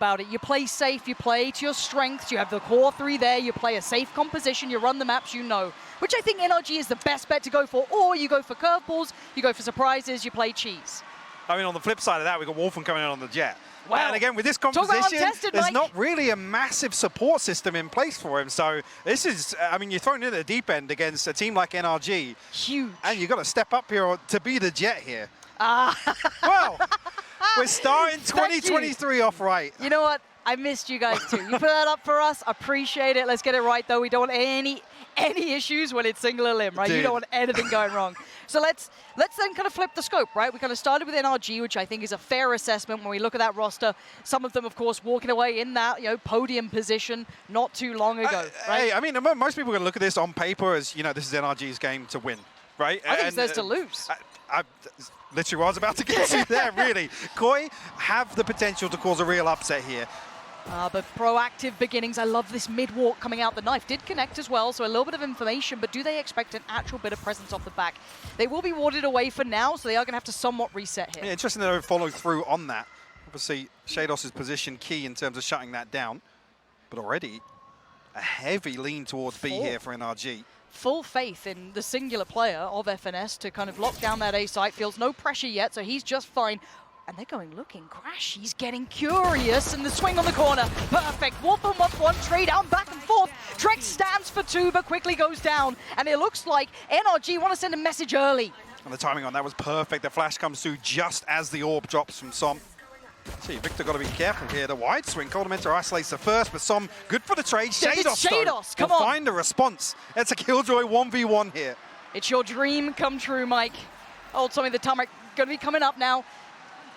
about it. You play safe, you play to your strengths, you have the core three there, you play a safe composition, you run the maps you know, which I think NRG is the best bet to go for, or you go for curveballs, you go for surprises, you play cheese. I mean, on the flip side of that, we've got Wolfen coming in on the jet. Wow. And again, with this composition, untested, there's Mike. not really a massive support system in place for him. So this is, I mean, you're thrown in at the deep end against a team like NRG. Huge. And you've got to step up here to be the jet here. Ah. Well, we're starting 2023 off right. You know what? I missed you guys too. You put that up for us. Appreciate it. Let's get it right, though. We don't want any issues when it's singular limb, right? Dude. You don't want anything going wrong. So let's then kind of flip the scope, right? We kind of started with NRG, which I think is a fair assessment when we look at that roster. Some of them, of course, walking away in that podium position not too long ago, right? Hey, I mean, most people are going to look at this on paper as, this is NRG's game to win, right? I think it's theirs to lose. I literally was about to get to there, really. Koi have the potential to cause a real upset here. But proactive beginnings. I love this mid-walk coming out. The knife did connect as well, so a little bit of information, but do they expect an actual bit of presence off the back? They will be warded away for now, so they are going to have to somewhat reset here. Yeah, interesting that they follow through on that. Obviously, Shados' position key in terms of shutting that down, but already a heavy lean towards B here for NRG. Full faith in the singular player of FNS to kind of lock down that A site. Feels no pressure yet, so he's just fine. And they're going looking crash. He's getting curious, and the swing on the corner. Perfect. Wolfen wants one, trade down, back and forth. Trex stands for two, but quickly goes down. And it looks like NRG want to send a message early. And the timing on that was perfect. The flash comes through just as the orb drops from Som. See, Victor got to be careful here. The wide swing. Coldamentor isolates the first, but Som good for the trade. Shados, come will on. find a response. It's a Killjoy 1v1 here. It's your dream come true, Mike. Old Tommy the Turmeric going to be coming up now.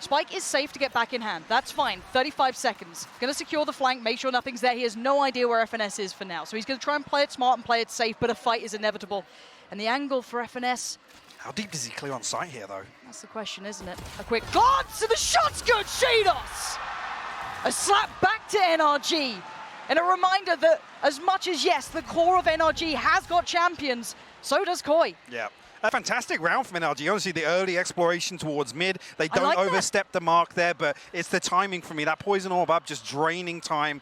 Spike is safe to get back in hand. That's fine. 35 seconds. Going to secure the flank, make sure nothing's there. He has no idea where FNS is for now. So he's going to try and play it smart and play it safe, but a fight is inevitable. And the angle for FNS... How deep does he clear on site here, though? That's the question, isn't it? A quick glance, and the shot's good! Shados! A slap back to NRG. And a reminder that as much as, yes, the core of NRG has got champions, so does Koi. Yeah. A fantastic round from NRG. Honestly, the early exploration towards mid. They don't like overstep the mark there, but it's the timing for me. That poison orb up, just draining time,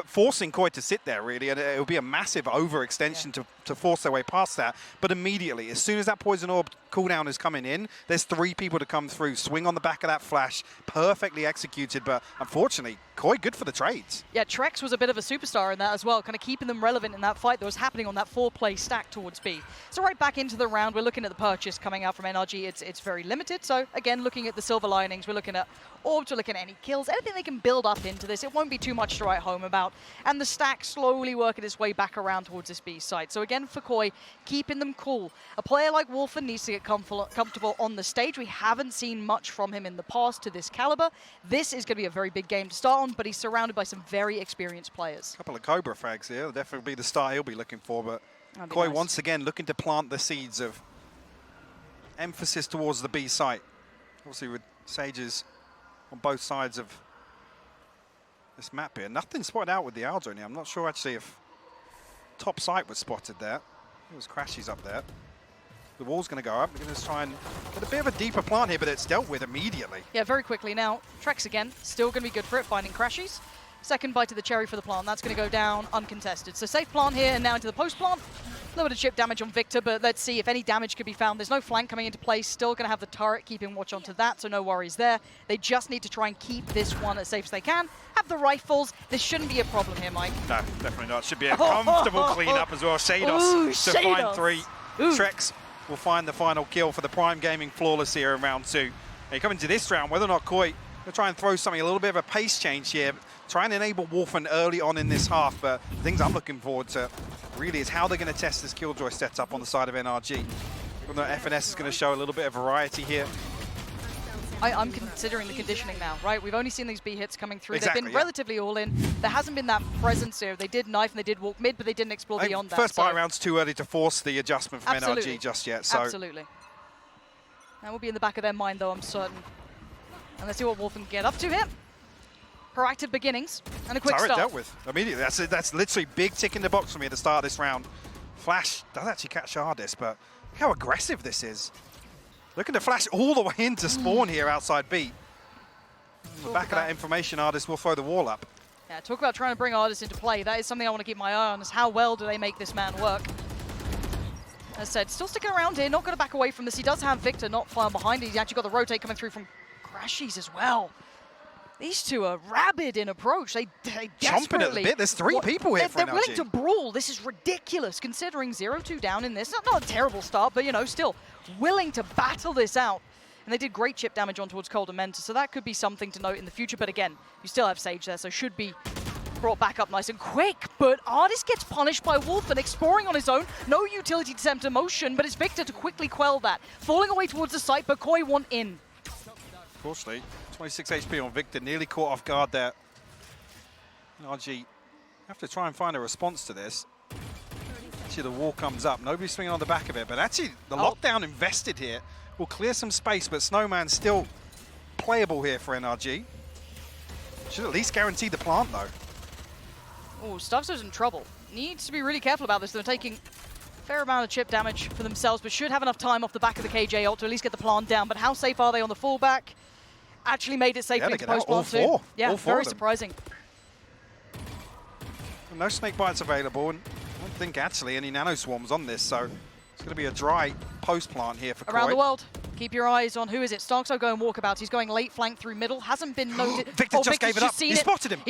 forcing Koi to sit there, really. And it would be a massive overextension to force their way past that. But immediately, as soon as that poison orb cooldown is coming in, there's three people to come through. Swing on the back of that flash, perfectly executed. But unfortunately, Koi good for the trades. Yeah, Trex was a bit of a superstar in that as well, kind of keeping them relevant in that fight that was happening on that 4-play stack towards B. So right back into the round, we're looking at the purchase coming out from NRG. It's very limited. So again, looking at the silver linings, we're looking at orbs, we're looking at any kills, anything they can build up into this. It won't be too much to write home about. And the stack slowly working its way back around towards this B site. So again, for Koi, keeping them cool. A player like Wolfen needs to get comfortable on the stage. We haven't seen much from him in the past to this caliber. This is going to be a very big game to start on, but he's surrounded by some very experienced players. A couple of Cobra frags here. That'll definitely be the start he'll be looking for, but Koi nice. once again looking to plant the seeds of emphasis towards the B site. Obviously with Sages on both sides of this map here. Nothing spotted out with the Aldo here. I'm not sure actually if top site was spotted there. It was Crashies up there. The wall's going to go up. We're going to try and get a bit of a deeper plant here, but it's dealt with immediately. Yeah, very quickly now. Trex again, still going to be good for it, finding Crashies. Second bite of the cherry for the plant. That's going to go down uncontested. So safe plant here, and now into the post plant. A little bit of chip damage on Victor, but let's see if any damage could be found. There's no flank coming into place. Still going to have the turret keeping watch onto that, so no worries there. They just need to try and keep this one as safe as they can. Have the rifles. This shouldn't be a problem here, Mike. No, definitely not. Should be a comfortable cleanup as well. Shados to find three. Trex will find the final kill for the Prime Gaming Flawless here in round two. Now, coming to this round, whether or not Koi will try and throw something, a little bit of a pace change here, try and enable Wolfen early on in this half, but the things I'm looking forward to really is how they're going to test this Killjoy setup on the side of NRG. Although FNS is going to show a little bit of variety here. I'm considering the conditioning now, right? We've only seen these B hits coming through. Exactly, They've been relatively all in. There hasn't been that presence here. They did knife and they did walk mid, but they didn't explore beyond that. First buy round's too early to force the adjustment from Absolutely. NRG just yet. So. Absolutely. That will be in the back of their mind, though, I'm certain. And let's see what Wolfen can get up to here. Proactive beginnings and a quick Turret start. dealt with immediately. That's literally big tick in the box for me at the start of this round. Flash does actually catch Ardis, but look how aggressive this is. Looking to flash all the way into spawn here outside B. On the back of that information, Artist will throw the wall up. Yeah, talk about trying to bring Artist into play. That is something I want to keep my eye on, is how well do they make this man work. As I said, still sticking around here, not going to back away from this. He does have Victor not far behind. He's actually got the rotate coming through from Crashies as well. These two are rabid in approach. They Chomping at the bit. There's three people here for NRG. They're willing to brawl. This is ridiculous, considering 0-2 down in this. Not a terrible start, but, you know, still willing to battle this out. And they did great chip damage on towards Cold Mentor, so that could be something to note in the future. But again, you still have Sage there, so should be brought back up nice and quick. But Artist gets punished by Wolf and exploring on his own. No utility to send to motion, but it's Victor to quickly quell that. Falling away towards the site, but Koi want in. Unfortunately, 26 HP on Victor, nearly caught off guard there. NRG have to try and find a response to this. Actually, the wall comes up. Nobody's swinging on the back of it, but actually, the lockdown invested here will clear some space, but Snowman's still playable here for NRG. Should at least guarantee the plant, though. Oh, Stuffzo's in trouble. Needs to be really careful about this. They're taking a fair amount of chip damage for themselves, but should have enough time off the back of the KJ ult to at least get the plant down. But how safe are they on the fallback? Actually made it safely into post-plant too. Yeah, very surprising. No snake bites available, and I don't think actually any nano swarms on this, so it's going to be a dry post-plant here for Koi. Around the world, keep your eyes on, who is it? Starkso going walkabouts. He's going late flank through middle. Hasn't been noted. Victor just gave it up. He spotted him.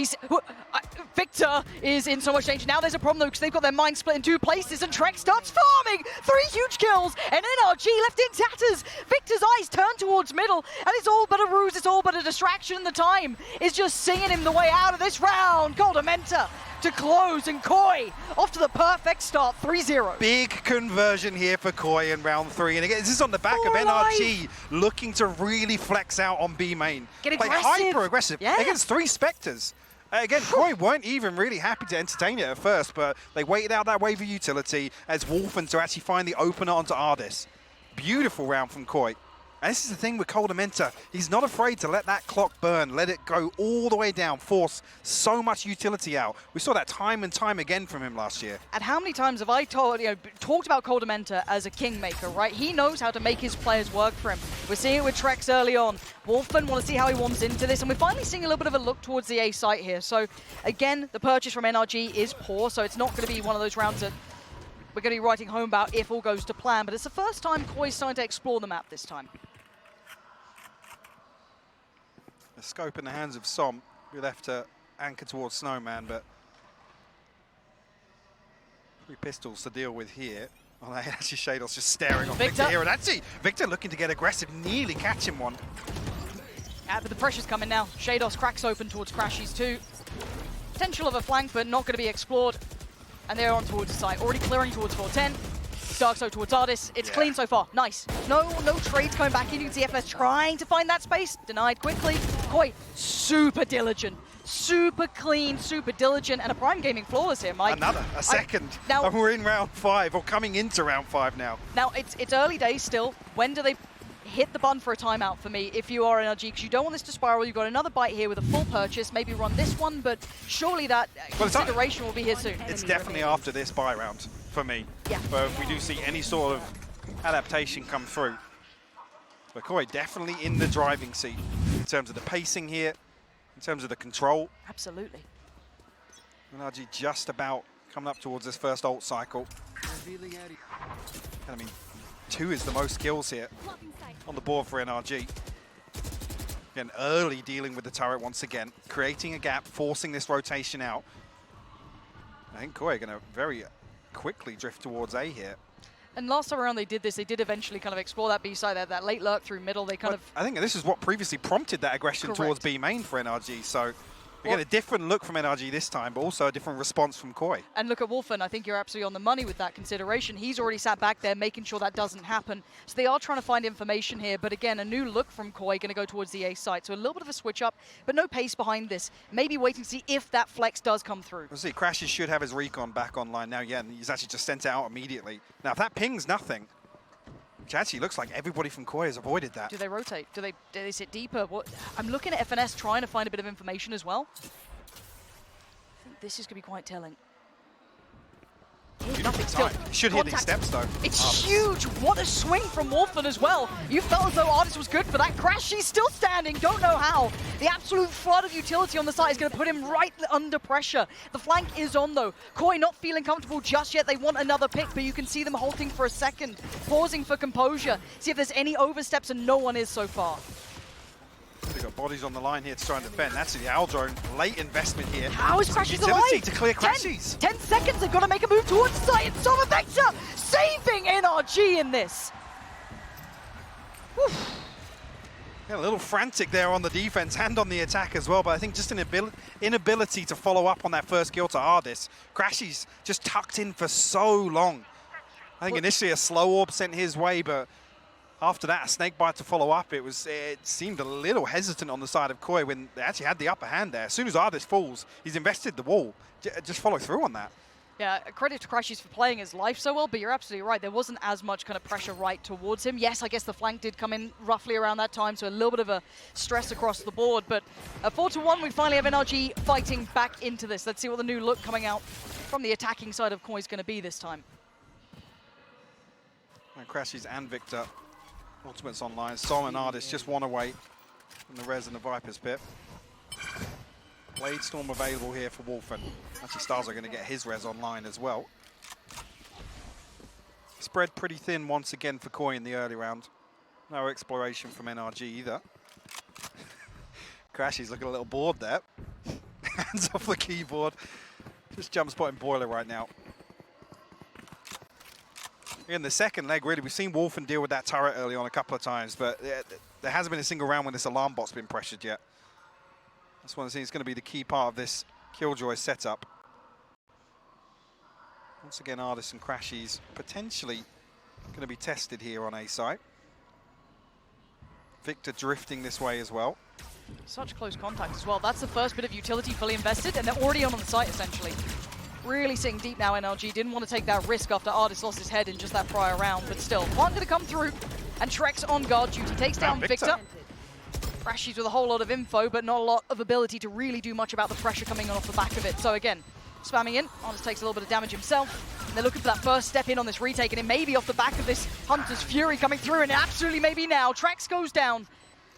Victor is in so much danger. Now there's a problem though, because they've got their mind split in two places, and Trek starts farming. 3 huge kills, and NRG left in tatters. Victor's eyes turn towards middle, and it's all but a ruse. It's all but a distraction. The time is just singing him the way out of this round. Golden Mentor to close, and Koi off to the perfect start, 3-0. Big conversion here for Koi in round 3, and again, this is on the back of NRG looking to really flex out on B main. Get aggressive. Like hyper aggressive against 3 Spectres. Again, Koi weren't even really happy to entertain it at first, but they waited out that wave of utility as Wolfen to actually find the opener onto Ardis. Beautiful round from Koi. And this is the thing with Cold Mentor. He's not afraid to let that clock burn, let it go all the way down, force so much utility out. We saw that time and time again from him last year. And how many times have I talked about Cold Mentor as a kingmaker, right? He knows how to make his players work for him. We're seeing it with Trex early on. Wolfen want to see how he warms into this, and we're finally seeing a little bit of a look towards the A site here. So again, the purchase from NRG is poor, so it's not going to be one of those rounds that we're going to be writing home about if all goes to plan, but it's the first time Koi's starting to explore the map this time. The scope in the hands of Som. We left to anchor towards Snowman, but 3 pistols to deal with here. Oh, actually, Shadows just staring on Victor here, and actually, Victor looking to get aggressive, nearly catching one. Yeah, but the pressure's coming now. Shadows cracks open towards Crashies too. Potential of a flank, but not going to be explored. And they're on towards the site, already clearing towards 410. Darkso towards Ardis. It's clean so far. Nice. No trades coming back in. You can see FS trying to find that space. Denied quickly. Koi, super diligent. Super clean, super diligent. And a Prime Gaming flawless here, Mike. A second. Now, and we're in round 5, or coming into round 5 now. Now, it's early days still. When do they hit the button for a timeout for me if you are NRG? Because you don't want this to spiral. You've got another bite here with a full purchase. Maybe run this one, but surely that consideration will be here soon. It's definitely after this buy round for me. Yeah. But if we do see any sort of adaptation come through. But Koi definitely in the driving seat in terms of the pacing here, in terms of the control. Absolutely. NRG just about coming up towards this first ult cycle. I mean, 2 is the most kills here on the board for NRG. Again, early dealing with the turret once again, creating a gap, forcing this rotation out. I think Koi are going to very quickly drift towards A here. And last time around they did this, they did eventually kind of explore that B side, that late lurk through middle. They kind of... I think this is what previously prompted that aggression towards B main for NRG. So again, a different look from NRG this time, but also a different response from Koi. And look at Wolfen. I think you're absolutely on the money with that consideration. He's already sat back there making sure that doesn't happen. So they are trying to find information here. But again, a new look from Koi, going to go towards the A site. So a little bit of a switch up, but no pace behind this. Maybe waiting to see if that flex does come through. We'll see. Crashes should have his recon back online now. Yeah, and he's actually just sent it out immediately. Now, if that pings nothing, which actually looks like everybody from Koi has avoided that. Do they rotate? Do they sit deeper? I'm looking at FNS trying to find a bit of information as well. I think this is going to be quite telling. Nothing still. Should hit these steps though. It's huge. What a swing from Wolfen as well. You felt as though Artis was good for that crash. She's still standing. Don't know how. The absolute flood of utility on the side is going to put him right under pressure. The flank is on though. Koi not feeling comfortable just yet. They want another pick, but you can see them halting for a second, pausing for composure. See if there's any oversteps, and no one is so far. They've got bodies on the line here to try and defend. That's the Owl Drone. Late investment here. How is Crashies alive? Utility to clear Crashies. 10 seconds. They've got to make a move towards the site. And Sova Vector saving NRG in this. Oof. Yeah, a little frantic there on the defense and on the attack as well, but I think just an inability to follow up on that first kill to Ardis. Crashies just tucked in for so long. I think initially a slow orb sent his way, but after that, a snake bite to follow up, it seemed a little hesitant on the side of Koi when they actually had the upper hand there. As soon as Ardis falls, he's invested the wall. Just follow through on that. Yeah, credit to Crashies for playing his life so well, but you're absolutely right. There wasn't as much kind of pressure right towards him. Yes, I guess the flank did come in roughly around that time, so a little bit of a stress across the board. But 4-1, we finally have NRG fighting back into this. Let's see what the new look coming out from the attacking side of Koi is going to be this time. And Crashies and Victor. Ultimates online. Sol and Ardis just one away from the Res and the Viper's Pit. Blade Storm available here for Wolfen. Actually, Stars are going to get his Res online as well. Spread pretty thin once again for Koi in the early round. No exploration from NRG either. Crashies looking a little bored there. Hands off the keyboard. Just jump spotting Boiler right now. In the second leg, really, we've seen Wolfen deal with that turret early on a couple of times, but there hasn't been a single round when this alarm bot's been pressured yet. That's one I think is going to be the key part of this Killjoy setup. Once again, Ardis and Crashies potentially going to be tested here on A site. Victor drifting this way as well. Such close contact as well. That's the first bit of utility fully invested, and they're already on the site, essentially. Really sitting deep now, NRG. Didn't want to take that risk after Ardis lost his head in just that prior round, but still, one going to come through, and Trek's on guard duty. Takes down Victor. Crashies with a whole lot of info, but not a lot of ability to really do much about the pressure coming on off the back of it. So again, spamming in. Ardis takes a little bit of damage himself. And they're looking for that first step in on this retake, and it may be off the back of this Hunter's Fury coming through, and absolutely maybe now. Trex goes down,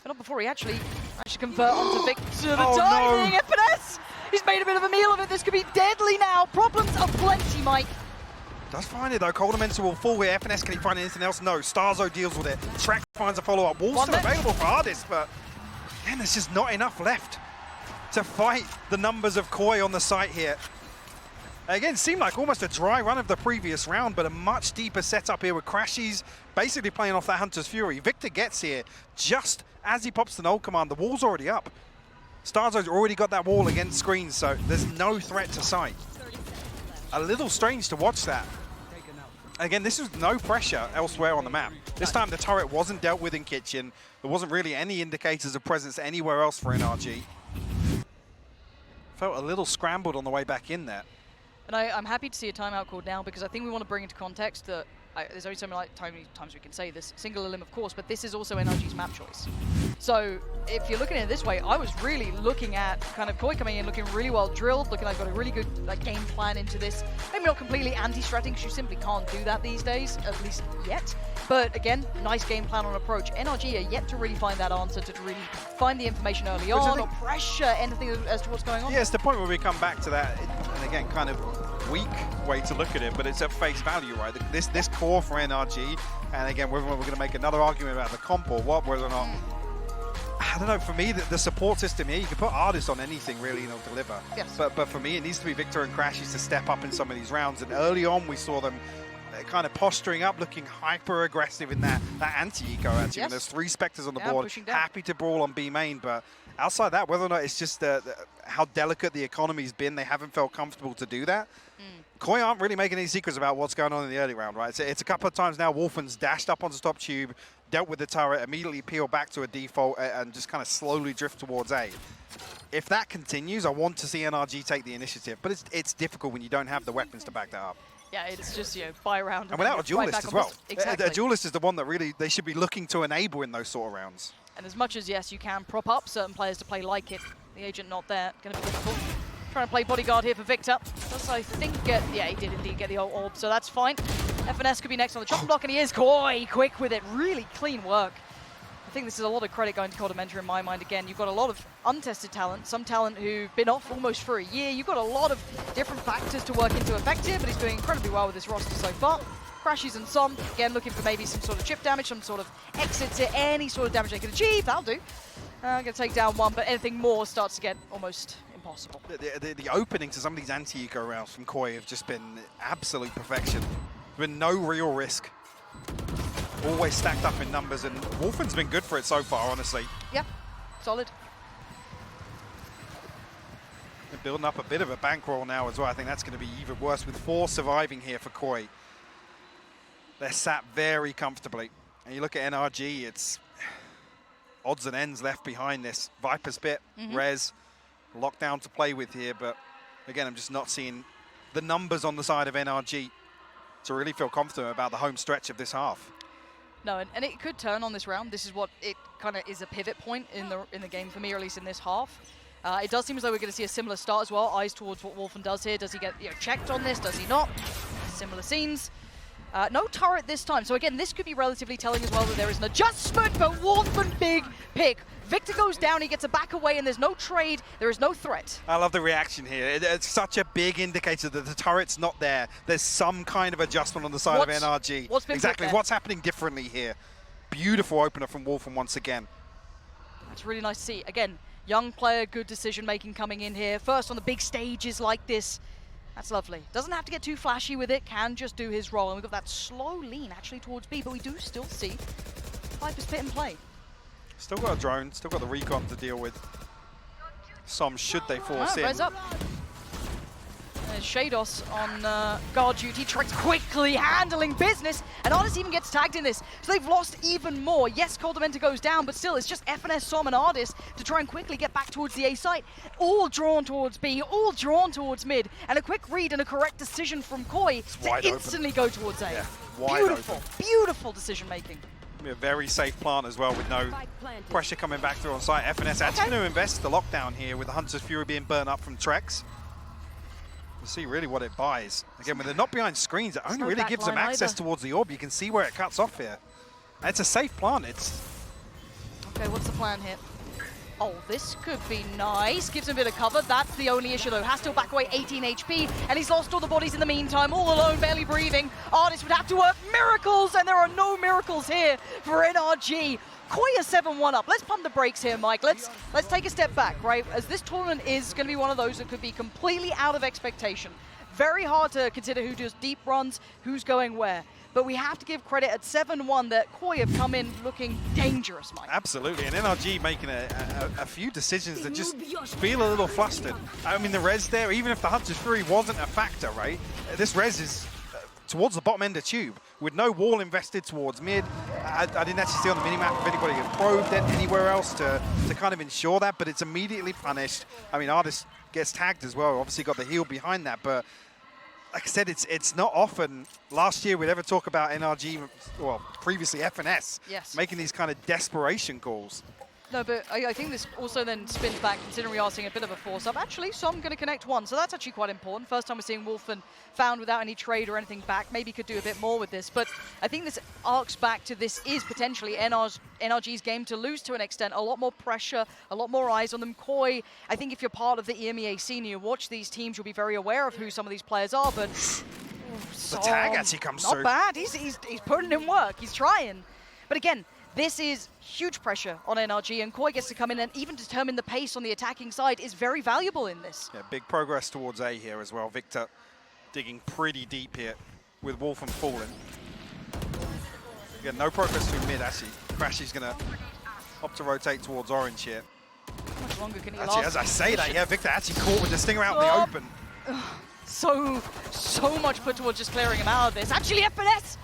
but not before he actually managed to convert onto Victor. The timing, Epines! He's made a bit of a meal of it. This could be deadly now. Problems aplenty, Mike. Does find it though. Cold Elemental will fall here. FNS, can he find anything else? No. Starzo deals with it. Track finds a follow-up. Wall's still available for Ardis, but man, there's just not enough left to fight the numbers of Koi on the site here. Again, seemed like almost a dry run of the previous round, but a much deeper setup here with Crashies basically playing off that Hunter's Fury. Victor gets here just as he pops the null command. The wall's already up. Starzo's already got that wall against screens, so there's no threat to sight. A little strange to watch that. Again, this was no pressure elsewhere on the map. This time the turret wasn't dealt with in Kitchen. There wasn't really any indicators of presence anywhere else for NRG. Felt a little scrambled on the way back in there. And I'm happy to see a timeout called now, because I think we want to bring into context that there's only so many times we can say this. Single elim, of course, but this is also NRG's map choice. So if you're looking at it this way, I was really looking at kind of Koi coming in, looking really well drilled, looking like got a really good game plan into this. Maybe not completely anti-stratting, because you simply can't do that these days, at least yet. But again, nice game plan on approach. NRG are yet to really find that answer, to really find the information early on, or pressure anything as to what's going on. Yeah, it's the point where we come back to that, and again, kind of weak way to look at it, but it's at face value, right? This core for NRG, and again, whether we're going to make another argument about the comp or what, whether or not, I don't know, for me, the support system here, you can put Ardis on anything really and it'll deliver. Yes. But for me, it needs to be Victor and Crashies to step up in some of these rounds, and early on we saw them kind of posturing up, looking hyper aggressive in that anti-eco actually. Yes. When there's 3 Spectres on the board, happy to brawl on B main, but outside that, whether or not it's just how delicate the economy's been, they haven't felt comfortable to do that. Koi aren't really making any secrets about what's going on in the early round, right? It's a couple of times now Wolfen's dashed up onto top tube, dealt with the turret, immediately peeled back to a default, and just kind of slowly drift towards A. If that continues, I want to see NRG take the initiative, but it's difficult when you don't have the weapons to back that up. Yeah, it's just, buy round. And without a duelist as well. Exactly. A duelist is the one that really they should be looking to enable in those sort of rounds. And as much as, yes, you can prop up certain players to play like it, the agent not there, going to be difficult. Trying to play bodyguard here for Victor. Does, I think, get... Yeah, he did indeed get the orb, so that's fine. FNS could be next on the chopping block, and he is quick with it. Really clean work. I think this is a lot of credit going to Codementor in my mind. Again, you've got a lot of untested talent, some talent who've been off almost for a year. You've got a lot of different factors to work into effect here, but he's doing incredibly well with his roster so far. Crashes and some, again, looking for maybe some sort of chip damage, some sort of exits here, any sort of damage they can achieve. That'll do. I'm going to take down one, but anything more starts to get almost impossible. The opening to some of these anti-eco rounds from Koi have just been absolute perfection. There's been no real risk. Always stacked up in numbers, and Wolfen's been good for it so far, honestly. Yeah, solid. They're building up a bit of a bankroll now as well. I think that's going to be even worse with 4 surviving here for Koi. They're sat very comfortably. And you look at NRG, it's odds and ends left behind this. Viper's Pit, Rez, lockdown to play with here, but again, I'm just not seeing the numbers on the side of NRG to really feel confident about the home stretch of this half. No, and it could turn on this round. This is what it kind of is a pivot point in the game for me, or at least in this half. It does seem as though we're going to see a similar start as well. Eyes towards what Wolfen does here. Does he get checked on this? Does he not? Similar scenes. No turret this time. So again, this could be relatively telling as well that there is an adjustment, but Wolfen big pick. Victor goes down, he gets a back away, and there's no trade, there is no threat. I love the reaction here. It's such a big indicator that the turret's not there. There's some kind of adjustment on the side of NRG. What's been exactly, what's happening differently here? Beautiful opener from Wolfen once again. That's really nice to see. Again, young player, good decision making coming in here. First on the big stages like this. That's lovely. Doesn't have to get too flashy with it, can just do his role. And we've got that slow lean actually towards B, but we do still see Viper's Pit in play. Still got a drone, still got the recon to deal with. Some should they force in. Res up. There's Shados on guard duty. Trex quickly handling business, and Artis even gets tagged in this. So they've lost even more. Yes, Coldamenta goes down, but still, it's just FNS, Som, and Artis to try and quickly get back towards the A site. All drawn towards B, all drawn towards mid, and a quick read and a correct decision from Koi to instantly go towards A. Yeah, beautiful, beautiful decision making. A very safe plant as well with no pressure coming back through on site. FNS actually going to invest the lockdown here with the Hunter's Fury being burnt up from Trex. We'll see really what it buys. Again, when they're not behind screens, it only really gives them access towards the orb. You can see where it cuts off here. And it's a safe plant. Okay, what's the plan here? Oh, this could be nice. Gives him a bit of cover. That's the only issue, though. Has to back away 18 HP, and he's lost all the bodies in the meantime. All alone, barely breathing. Artis would have to work miracles, and there are no miracles here for NRG. Koi is 7-1 up. Let's pump the brakes here, Mike. Let's take a step back, right? As this tournament is going to be one of those that could be completely out of expectation. Very hard to consider who does deep runs, who's going where. But we have to give credit at 7-1 that Koi have come in looking dangerous, Mike. Absolutely, and NRG making a few decisions that just feel a little flustered. I mean, the res there, even if the Hunter's Fury wasn't a factor, right? This res is towards the bottom end of tube, with no wall invested towards mid. I didn't actually see on the minimap if anybody had probed it anywhere else to kind of ensure that, but it's immediately punished. I mean, Artis gets tagged as well, obviously got the heal behind that, but like I said, it's not often last year we'd ever talk about NRG, well, previously FNS, making these kind of desperation calls. No, but I think this also then spins back, considering we are seeing a bit of a force-up. Actually, so I'm going to connect one, so that's actually quite important. First time we're seeing Wolfen found without any trade or anything back. Maybe could do a bit more with this, but I think this arcs back to this is potentially NRG's game to lose to an extent. A lot more pressure, a lot more eyes on them. Koi, I think if you're part of the EMEA scene, you watch these teams, you'll be very aware of who some of these players are, but the tag actually comes through. Not bad, he's putting in work, he's trying. But again, this is huge pressure on NRG, and Koi gets to come in and even determine the pace on the attacking side is very valuable in this. Yeah, big progress towards A here as well. Victor digging pretty deep here with Wolfen falling. Again, no progress through mid, actually. Crashy's going to opt to rotate towards orange here. How much longer can he actually, last? as I say that, yeah, Victor actually caught with the stinger out in the open. So much put towards just clearing him out of this. Actually, FNS!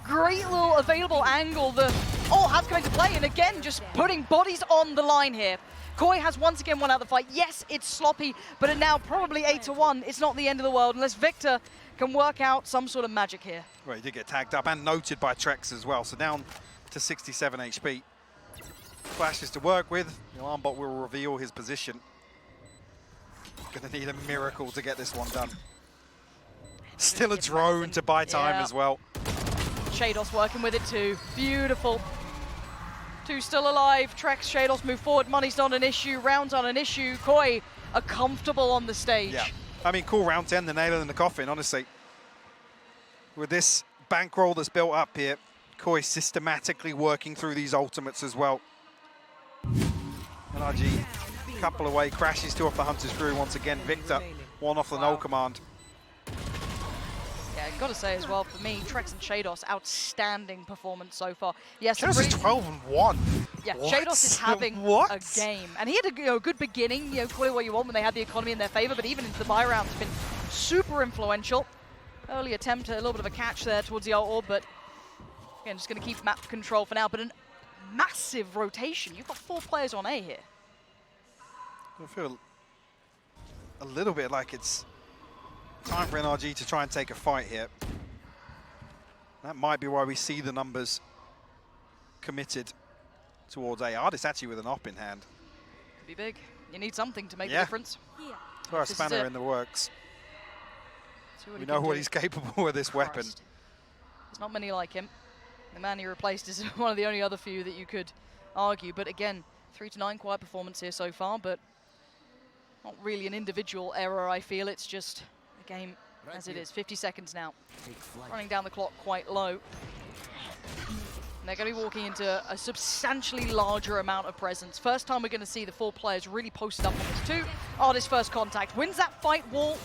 Great little available angle that all have come into play, and again, just putting bodies on the line here. Koi has once again won out the fight. Yes, it's sloppy, but it now probably 8-1. It's not the end of the world unless Victor can work out some sort of magic here. Well, he did get tagged up and noted by Trex as well, so down to 67 HP. Flashes to work with. The alarm bot will reveal his position. Gonna need a miracle to get this one done. Still a drone to buy time as well. Shados working with it too. Beautiful. Two still alive. Trex, Shados move forward. Money's not an issue. Rounds aren't an issue. Koi are comfortable on the stage. Yeah. I mean, cool round 10, the nail in the coffin, honestly. With this bankroll that's built up here, Koi systematically working through these ultimates as well. NRG, couple away, crashes two off the Hunter's Crew once again. Victor, one off the null command. Yeah, got to say as well, for me, Trex and Shados, outstanding performance so far. Yes, Shados is 12-1. Yeah, what? Shados is having a game. And he had a good beginning, call it what you want, when they had the economy in their favor, but even into the buy round, it's been super influential. Early attempt, a little bit of a catch there towards the orb, but again, just going to keep map control for now. But a massive rotation. You've got 4 players on A here. I feel a little bit like it's time for NRG to try and take a fight here. That might be why we see the numbers committed towards A. Artist actually with an op in hand. Could be big. You need something to make the difference. Throw a spanner in the works. We know what he's capable with this weapon. There's not many like him. The man he replaced is one of the only other few that you could argue. But again, 3-9 quiet performance here so far, but not really an individual error, I feel. It's just a game as it is. 50 seconds now. Running down the clock quite low. And they're going to be walking into a substantially larger amount of presence. First time we're going to see the 4 players really posted up on this too. Artist first contact. Wins that fight wall.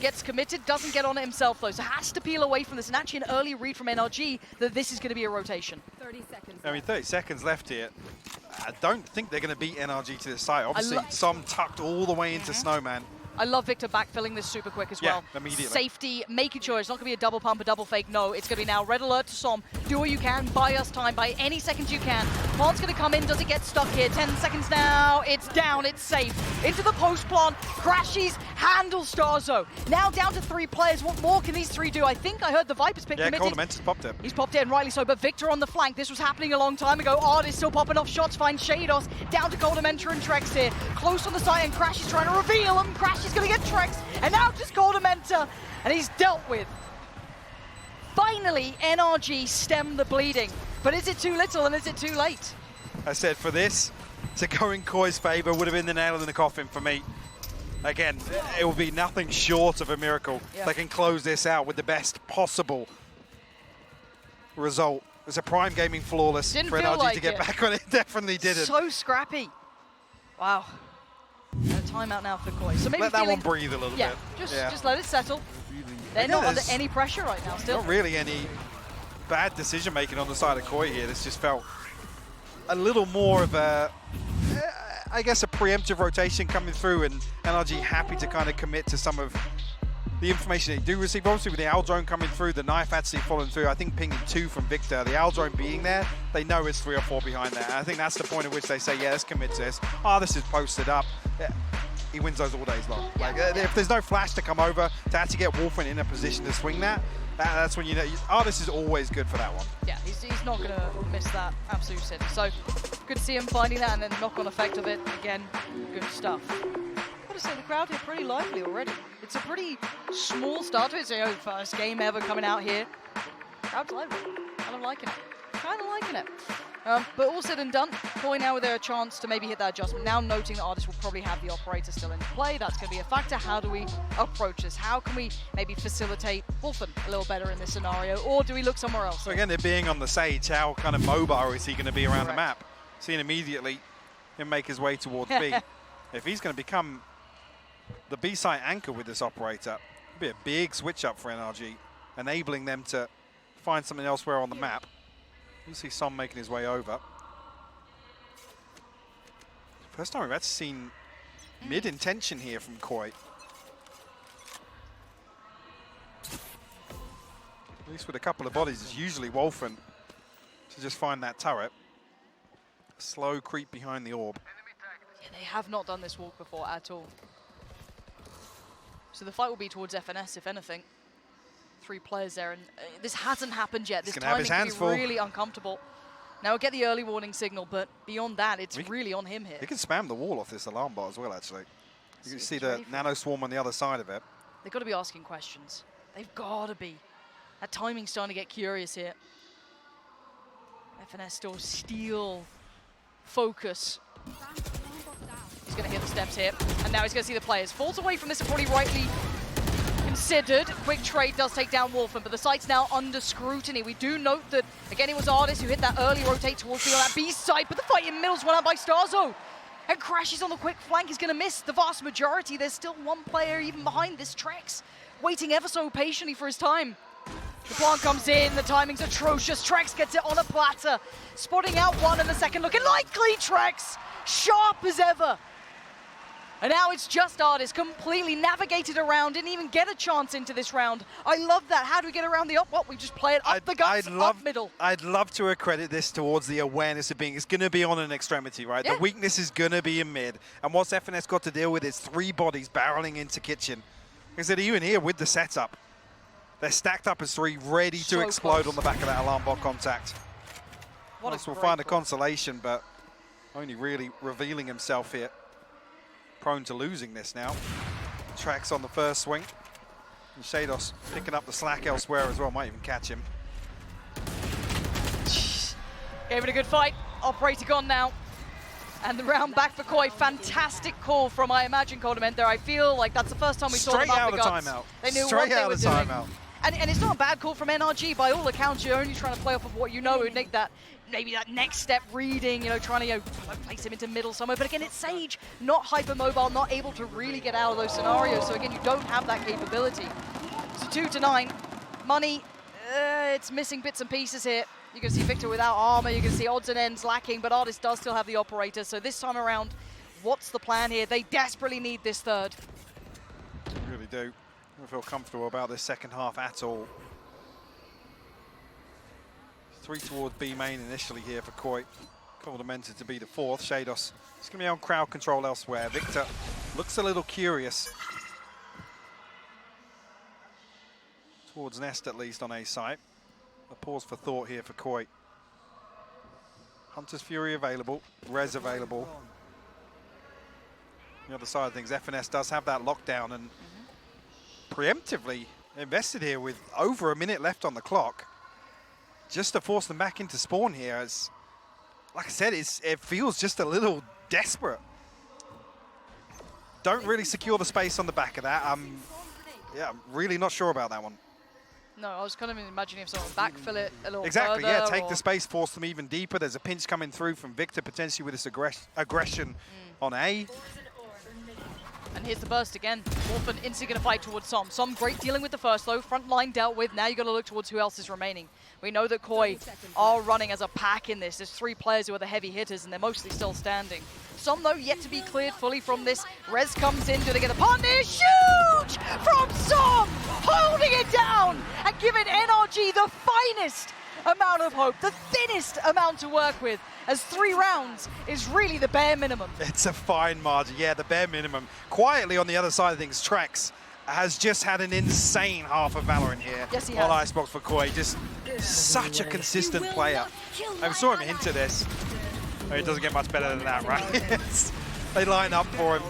Gets committed, doesn't get on it himself though, so has to peel away from this. And actually an early read from NRG that this is going to be a rotation. 30 seconds. I mean, 30 seconds left here. I don't think they're going to beat NRG to this side. Obviously, some tucked all the way into Snowman. I love Victor backfilling this super quick as well. Yeah, immediately. Safety, making sure it's not going to be a double pump, a double fake. No, it's going to be now red alert to Som. Do what you can, buy us time, buy any seconds you can. Plant's going to come in, does it get stuck here? 10 seconds now, it's down, it's safe. Into the post plant, crashes, handles Starzo. Now down to 3 players. What more can these 3 do? I think I heard the Viper's pick committed. Yeah, Coldamentus popped it. He's popped it, and rightly so, but Victor on the flank. This was happening a long time ago. Artist still popping off shots, finds Shados. Down to Coldamentor and Trex here. Close on the side, and Crash is trying to reveal him. Crash is going to get Trex. And now just Coldamentor, and he's dealt with. Finally, NRG stemmed the bleeding. But is it too little and is it too late? I said for this to go in Koi's favor would have been the nail in the coffin for me. Again, it will be nothing short of a miracle. They can close this out with the best possible result. It's a Prime Gaming flawless Didn't for feel NRG like to get it. back on it. Definitely didn't. So scrappy. Wow. And a timeout now for Koi. So maybe let that one breathe a little bit. Just let it settle. They're not under any pressure right now still. Not really any bad decision making on the side of Koi here. This just felt a little more of a, I guess, a preemptive rotation coming through, and NRG happy to kind of commit to some of the information they do receive. Obviously with the Owl drone coming through, the knife actually following through, I think pinging 2 from Victor. The Owl drone being there, they know it's 3 or 4 behind there. And I think that's the point at which they say, yeah, let's commit to this. This is posted up. Yeah. He wins those all days long. If there's no flash to come over to actually get Wolfen in a position to swing that's when you know, this is always good for that one. Yeah, he's not going to miss that absolute city. So good to see him finding that, and then the knock-on effect of it. Again, good stuff. Got to say, the crowd here pretty lively already. It's a pretty small start to it. It's the first game ever coming out here. Crowd's lively. Kind of liking it. Kind of liking it. But all said and done, Koi now with a chance to maybe hit that adjustment. Now noting that Artist will probably have the operator still in play. That's going to be a factor. How do we approach this? How can we maybe facilitate Wolfen a little better in this scenario? Or do we look somewhere else? So again, they're being on the Sage. How kind of mobile is he going to be around the map? Seeing immediately him make his way towards B. If he's going to become the B site anchor with this operator, it'll be a big switch up for NRG, enabling them to find something elsewhere on the map. You see Som making his way over. First time we've actually seen mid-intention here from Koi. At least with a couple of bodies, it's usually Wolfen to just find that turret. Slow creep behind the orb. Yeah, they have not done this walk before at all. So the fight will be towards FNS, if anything. 3 players there, and this hasn't happened yet. This timing can be really uncomfortable. Now we'll get the early warning signal, but beyond that, it's really on him here. He can spam the wall off this alarm bar as well, actually. You can see the nano swarm on the other side of it. They've got to be asking questions. They've got to be. That timing's starting to get curious here. FNS still focus. He's going to hit the steps here, and now he's going to see the players. Falls away from this and probably rightly considered. Quick trade does take down Wolfen, but the site's now under scrutiny. We do note that, again, it was Artis who hit that early rotate towards the that B side, but the fight in middle's won out by Starzo. And crashes on the quick flank. He's going to miss the vast majority. There's still one player even behind this Trex, waiting ever so patiently for his time. The plant comes in, the timing's atrocious. Trex gets it on a platter, spotting out one in the second, looking likely. Trex, sharp as ever. And now it's just Artis, completely navigated around, didn't even get a chance into this round. I love that. How do we get around the up? Well, we just play it up the guts, up middle. I'd love to accredit this towards the awareness of being, it's going to be on an extremity, right? Yeah. The weakness is going to be in mid. And what's FNS got to deal with is 3 bodies barreling into kitchen. Like I said, even here with the setup, they're stacked up as 3, ready to explode on the back of that alarm bot contact. We'll find a consolation, but only really revealing himself here. Prone to losing this now. Tracks on the first swing. And Shados picking up the slack elsewhere as well. Might even catch him. Gave it a good fight. Operator gone now. And the round back for Koi. Fantastic call from, I imagine, Coldament there. I feel like that's the first time we saw them up the guts. Timeout. They knew what they were doing. And it's not a bad call from NRG. By all accounts, you're only trying to play off of what you know and make that, maybe that next step reading, trying to place him into middle somewhere. But again, it's Sage, not hypermobile, not able to really get out of those scenarios. So again, you don't have that capability. So 2-9. Money, it's missing bits and pieces here. You can see Victor without armor, you can see odds and ends lacking, but Artis does still have the operator. So this time around, what's the plan here? They desperately need this third. They really do. I don't feel comfortable about this second half at all. 3 towards B main initially here for Koi. Coldamented to be the 4th. Shados is going to be on crowd control elsewhere. Victor looks a little curious. Towards Nest at least on A site. A pause for thought here for Koi. Hunter's Fury available. Res available. The other side of things, FNS does have that lockdown and preemptively invested here with over a minute left on the clock. Just to force them back into spawn here. As, like I said, it feels just a little desperate. Don't really secure the space on the back of that. Yeah, I'm really not sure about that one. No, I was kind of imagining if someone backfill it a little exactly, further. Yeah, take the space, force them even deeper. There's a pinch coming through from Victor, potentially with this aggression on A. And here's the burst again. Wolfen instantly going to fight towards Som. Som great dealing with the first though. Front line dealt with. Now you got to look towards who else is remaining. We know that Koi are running as a pack in this. There's 3 players who are the heavy hitters and they're mostly still standing. Som though yet to be cleared fully from this. Rez comes in. Do they get the partner? Huge from Som! Holding it down and giving NRG the finest amount of hope, the thinnest amount to work with, as 3 rounds is really the bare minimum. It's a fine margin, yeah, the bare minimum. Quietly on the other side of things, Trex has just had an insane half of Valorant here. Yes, he on has. ICEBOX for Koi, just such a consistent player. I saw him into this. Oh, it doesn't get much better than that, right? They line up for him.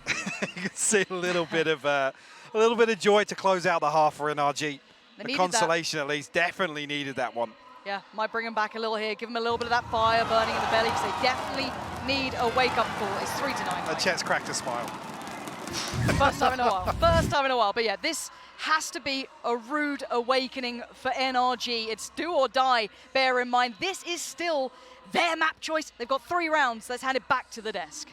You can see a little bit of joy to close out the half for NRG. The consolation at least, definitely needed that one. Yeah, might bring him back a little here, give him a little bit of that fire burning in the belly, because they definitely need a wake-up call. It's 3-9. And Chet's cracked a smile. First time in a while. First time in a while. But yeah, this has to be a rude awakening for NRG. It's do or die, bear in mind. This is still their map choice. They've got 3 rounds. Let's hand it back to the desk.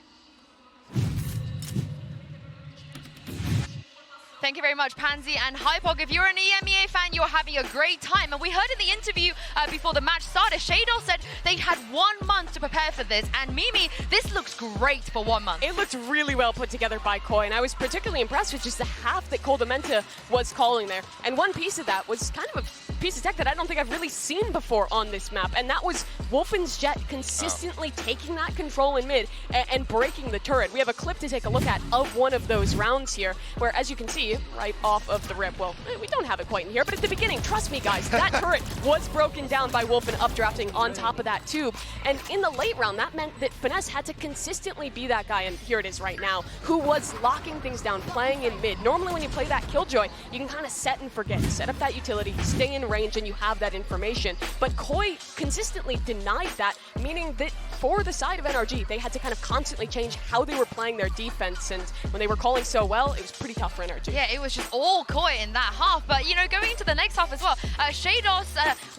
Thank you very much, Pansy and Hypog. If you're an EMEA fan, you're having a great time. And we heard in the interview before the match started, Shado said they had 1 month to prepare for this. And Mimi, this looks great for 1 month. It looked really well put together by Koi, and I was particularly impressed with just the half that Coldamenta was calling there. And one piece of that was kind of a piece of tech that I don't think I've really seen before on this map, and that was Wolfen's Jet consistently taking that control in mid and breaking the turret. We have a clip to take a look at of one of those rounds here, where, as you can see, right off of the rip, well, we don't have it quite in here, but at the beginning, trust me guys, that turret was broken down by Wolfen updrafting on top of that tube. And in the late round, that meant that Finesse had to consistently be that guy, and here it is right now, who was locking things down, playing in mid. Normally when you play that Killjoy, you can kind of set and forget, set up that utility, stay in range, and you have that information. But Koi consistently denied that, meaning that for the side of NRG, they had to kind of constantly change how they were playing their defense, and when they were calling so well, it was pretty tough for NRG. Yeah, it was just all Koi in that half. But, you know, going into the next half as well, Shados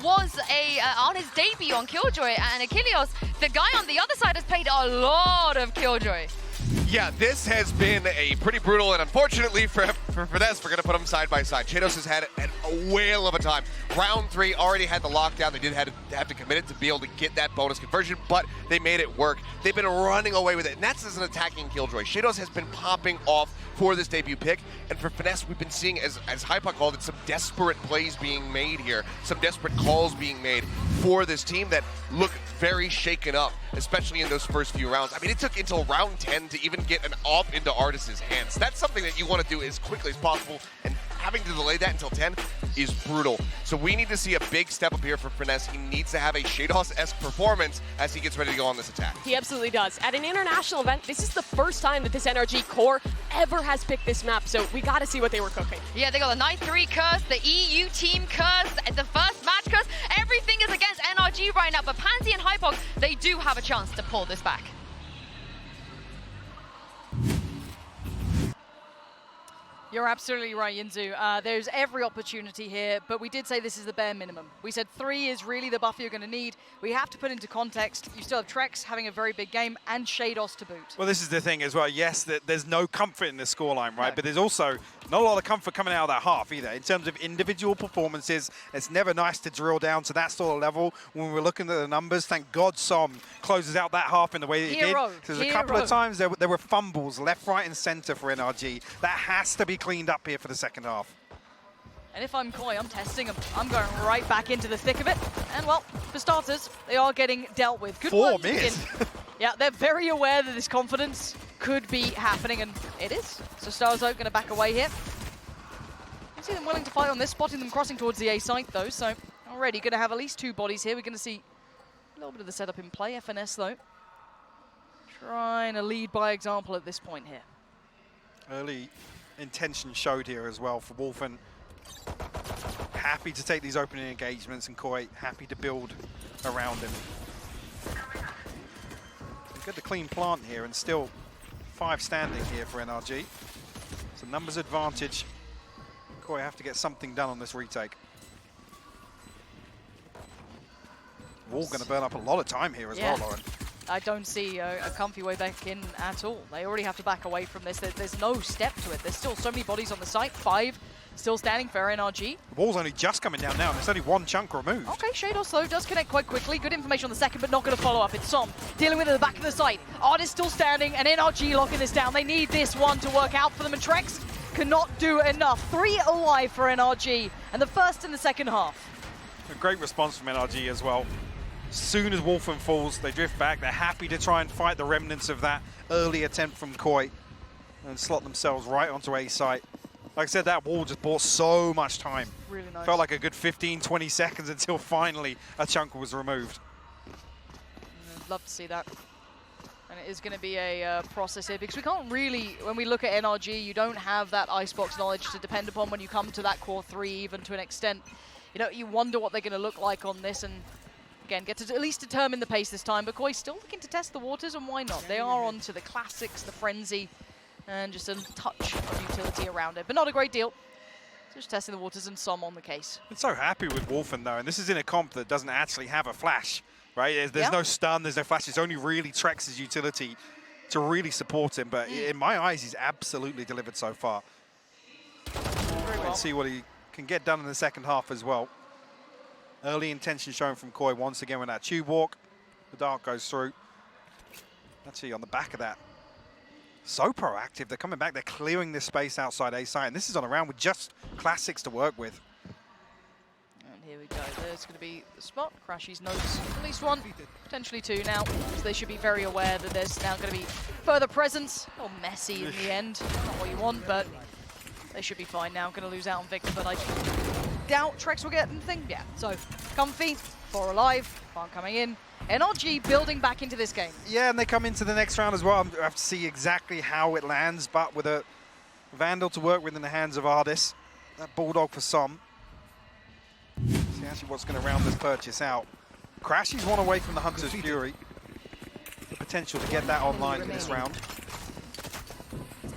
was on his debut on Killjoy, and Achilleos, the guy on the other side, has played a lot of Killjoy. Yeah, this has been a pretty brutal, and unfortunately for this, we're going to put them side by side. Shados has had a whale of a time. Round 3 already had the lockdown. They did have to commit it to be able to get that bonus conversion, but they made it work. They've been running away with it, and that's as an attacking Killjoy. Shados has been popping off for this debut pick, and for Finesse, we've been seeing, as Hypa called it, some desperate plays being made here, some desperate calls being made for this team that look very shaken up, especially in those first few rounds. I mean, it took until round 10 to even get an AWP into Artis's hands. That's something that you want to do as quickly as possible, and having to delay that until 10 is brutal. So we need to see a big step up here for Finesse. He needs to have a Shados-esque performance as he gets ready to go on this attack. He absolutely does. At an international event, this is the first time that this NRG core ever has picked this map, so we got to see what they were cooking. Yeah, they got the Night 3 curse, the EU team curse, the first match curse. Everything is against NRG right now, but Pansy and Hypog, they do have a chance to pull this back. You're absolutely right, Yinzu. There's every opportunity here, but we did say this is the bare minimum. We said 3 is really the buffer you're going to need. We have to put into context, you still have Trex having a very big game and Shados to boot. Well, this is the thing as well. Yes, there's no comfort in the scoreline, right? No. But there's also not a lot of comfort coming out of that half either. In terms of individual performances, it's never nice to drill down to that sort of level. When we're looking at the numbers, thank God Som closes out that half in the way that he did. There's a couple of times there were fumbles left, right, and center for NRG. That has to be cleaned up here for the second half. And if I'm Koi, I'm testing them. I'm going right back into the thick of it. And well, for starters, they are getting dealt with. Good 4 work, mids. Yeah, they're very aware that this confidence could be happening, and it is. So Starzo going to back away here. I see them willing to fight on this, spotting them crossing towards the A site though, so already going to have at least 2 bodies here. We're going to see a little bit of the setup in play. FNS though, trying to lead by example at this point here. Early intention showed here as well for Wolfen. Happy to take these opening engagements, and Koi happy to build around him. Get the clean plant here, and still 5 standing here for NRG. So numbers advantage. Koi have to get something done on this retake. Wall going to burn up a lot of time here as well, Lauren. I don't see a comfy way back in at all. They already have to back away from this. There's no step to it. There's still so many bodies on the site. 5 still standing for NRG. The wall's only just coming down now, and there's only 1 chunk removed. Okay, Shados though does connect quite quickly. Good information on the second, but not going to follow up. It's Som dealing with it at the back of the site. Artist still standing, and NRG locking this down. They need this one to work out for them, and Trex cannot do enough. 3 alive for NRG, and the first in the second half. A great response from NRG as well. As soon as Wolfen falls, they drift back. They're happy to try and fight the remnants of that early attempt from Koi and slot themselves right onto A site. Like I said, that wall just bought so much time. Really nice. Felt like a good 15, 20 seconds until finally a chunk was removed. I'd love to see that. And it is going to be a process here, because we can't really, when we look at NRG, you don't have that ICEBOX knowledge to depend upon when you come to that core 3, even to an extent. You know, you wonder what they're going to look like on this, and again, get to at least determine the pace this time. But Koi's still looking to test the waters, and why not? They are onto the classics, the frenzy, and just a touch of utility around it, but not a great deal. Just testing the waters, and Som on the case. I'm so happy with Wolfen though, and this is in a comp that doesn't actually have a flash, right? There's no stun, there's no flash. It's only really Trex's utility to really support him, but in my eyes, he's absolutely delivered so far. Very well. Let's see what he can get done in the second half as well. Early intention shown from Koi once again with that tube walk. The dart goes through. Actually, on the back of that, so proactive. They're coming back. They're clearing this space outside A side, and this is on a round with just classics to work with. And here we go. There's going to be the spot. Crashy's notes at least 1, potentially 2 now. So they should be very aware that there's now going to be further presence. A little messy in the end. Not what you want, but they should be fine now. Going to lose out on Victor, but doubt Trex will get anything. Yeah, so Comfy, 4 alive, Farm coming in. NRG building back into this game. Yeah, and they come into the next round as well. I have to see exactly how it lands, but with a Vandal to work with in the hands of Ardis. That Bulldog for Som. See actually what's going to round this purchase out. Crashy's one away from the Hunter's Fury. The potential to get that online in this round.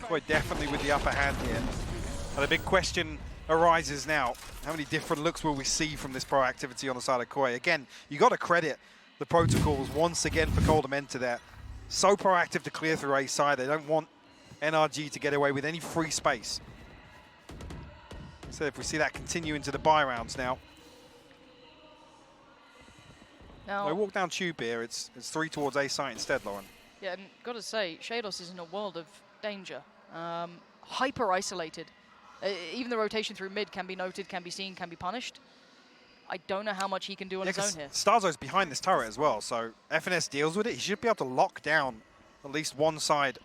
Koi definitely with the upper hand here. And the big question arises now. How many different looks will we see from this proactivity on the side of Koi? Again, you got to credit the protocols once again for Coldamenta there. So proactive to clear through A side. They don't want NRG to get away with any free space. So if we see that continue into the buy rounds now. Now, They walk down tube here. It's 3 towards A site instead, Lauren. yeah, and got to say, Shados is in a world of danger. Hyper isolated. Even the rotation through mid can be noted, can be seen, can be punished. I don't know how much he can do on his own here. Starzo's behind this turret as well, so FNS deals with it. He should be able to lock down at least one side.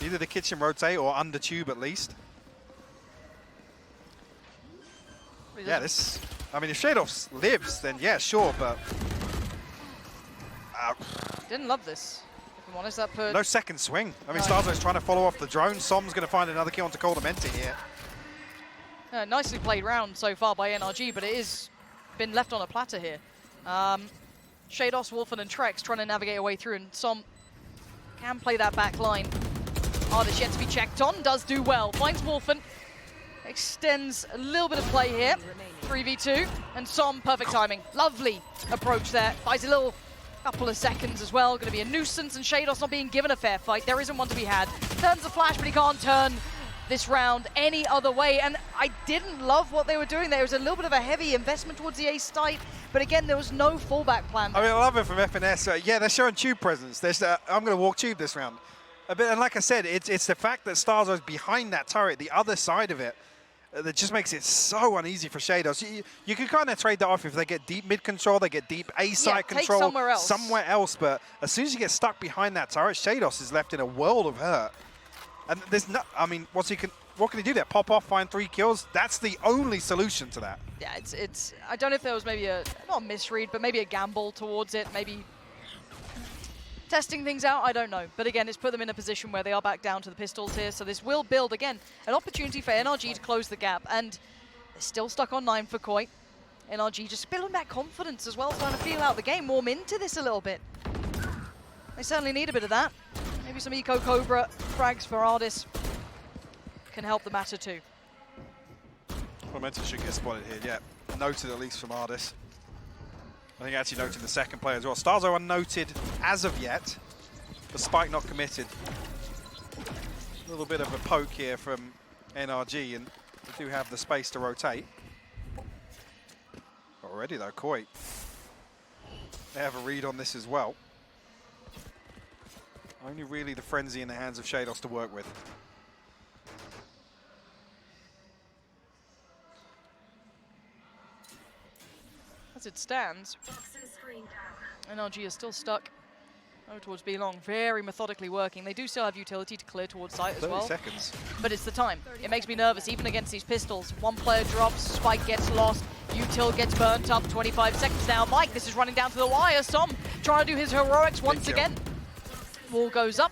Either the kitchen rotate or under tube at least. Yeah, this... I mean, if Shadows lives, then yeah, sure, but... Didn't love this. If I'm honest, that put... no second swing. I mean, Starzo's trying to follow off the drone. Som's going to find another kill onto Coldamenta here. Nicely played round so far by NRG, but it is been left on a platter here. Shados, Wolfen, and Trex trying to navigate a way through, and Som can play that back line. Ardis yet to be checked on, does do well. Finds Wolfen, extends a little bit of play here. 3v2, and Som, perfect timing. Lovely approach there. Buys a little couple of seconds as well. Going to be a nuisance, and Shados not being given a fair fight. There isn't one to be had. Turns the flash, but he can't turn this round any other way, and I didn't love what they were doing there. It was a little bit of a heavy investment towards the ace site, but again, there was no fallback plan there. I mean, I love it from FNS. Yeah, they're showing tube presence. I'm going to walk tube this round. And like I said, it's the fact that Starzo's behind that turret, the other side of it, that just makes it so uneasy for Shados. You can kind of trade that off if they get deep mid control, they get deep A side control somewhere else, but as soon as you get stuck behind that turret, Shados is left in a world of hurt. And there's no, I mean, what can he do there? Pop off, find 3 kills? That's the only solution to that. Yeah, it's I don't know if there was maybe not a misread, but maybe a gamble towards it, maybe testing things out, I don't know. But again, it's put them in a position where they are back down to the pistols here, so this will build, again, an opportunity for NRG to close the gap, and they're still stuck on 9 for Koi. NRG just building that confidence as well, starting to feel out the game, warm into this a little bit. They certainly need a bit of that. Maybe some Eco Cobra frags for Ardis can help the matter too. Momentum should get spotted here, yeah. Noted at least from Ardis. I think actually noted the second player as well. Starzo unnoted as of yet. The spike not committed. A little bit of a poke here from NRG, and they do have the space to rotate. Already though, Koi. They have a read on this as well. Only really the frenzy in the hands of Shados to work with. As it stands, NRG is still stuck over towards B long, very methodically working. They do still have utility to clear towards site as 30 well. seconds. But it's the time. It makes me nervous, even against these pistols. One player drops, Spike gets lost, Util gets burnt up, 25 seconds now. Mike, this is running down to the wire. Som trying to do his heroics once again. Wall goes up,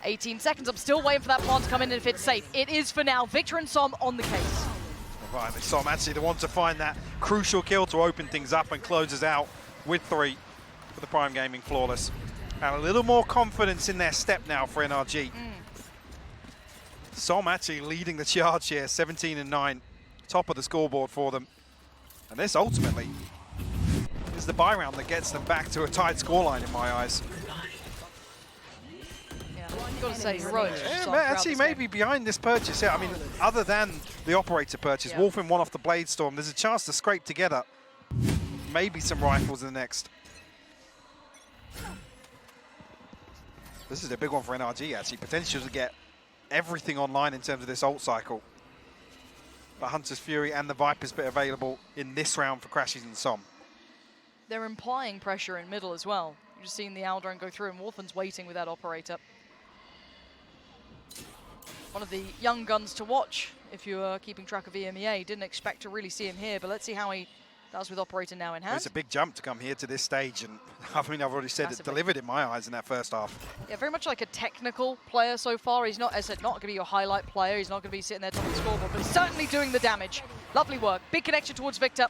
18 seconds. I'm still waiting for that plant to come in if it's safe. It is for now. Victor and Som on the case. Right, and Som actually the one to find that crucial kill to open things up and closes out with 3 for the Prime Gaming Flawless. And a little more confidence in their step now for NRG. Som actually leading the charge here, 17 and 9, top of the scoreboard for them. And this ultimately is the buy round that gets them back to a tight scoreline in my eyes. You've got to say, heroics. Yeah, actually, maybe behind this purchase, yeah. I mean, other than the operator purchase, Wolfen one off the Blade Storm, there's a chance to scrape together maybe some rifles in the next. This is a big one for NRG, actually. Potential to get everything online in terms of this ult cycle. But Hunter's Fury and the Viper's bit available in this round for Crashies and Som. They're implying pressure in middle as well. You've just seen the Aldrone go through, and Wolfen's waiting with that operator. One of the young guns to watch if you are keeping track of EMEA. Didn't expect to really see him here, but let's see how he does with Operator now in hand. It's a big jump to come here to this stage, and I mean, I've already said Massively. it delivered in my eyes in that first half. Yeah, very much like a technical player so far. He's not, as I said, not going to be your highlight player. He's not going to be sitting there top of the scoreboard, but certainly doing the damage. Lovely work. Big connection towards Victor.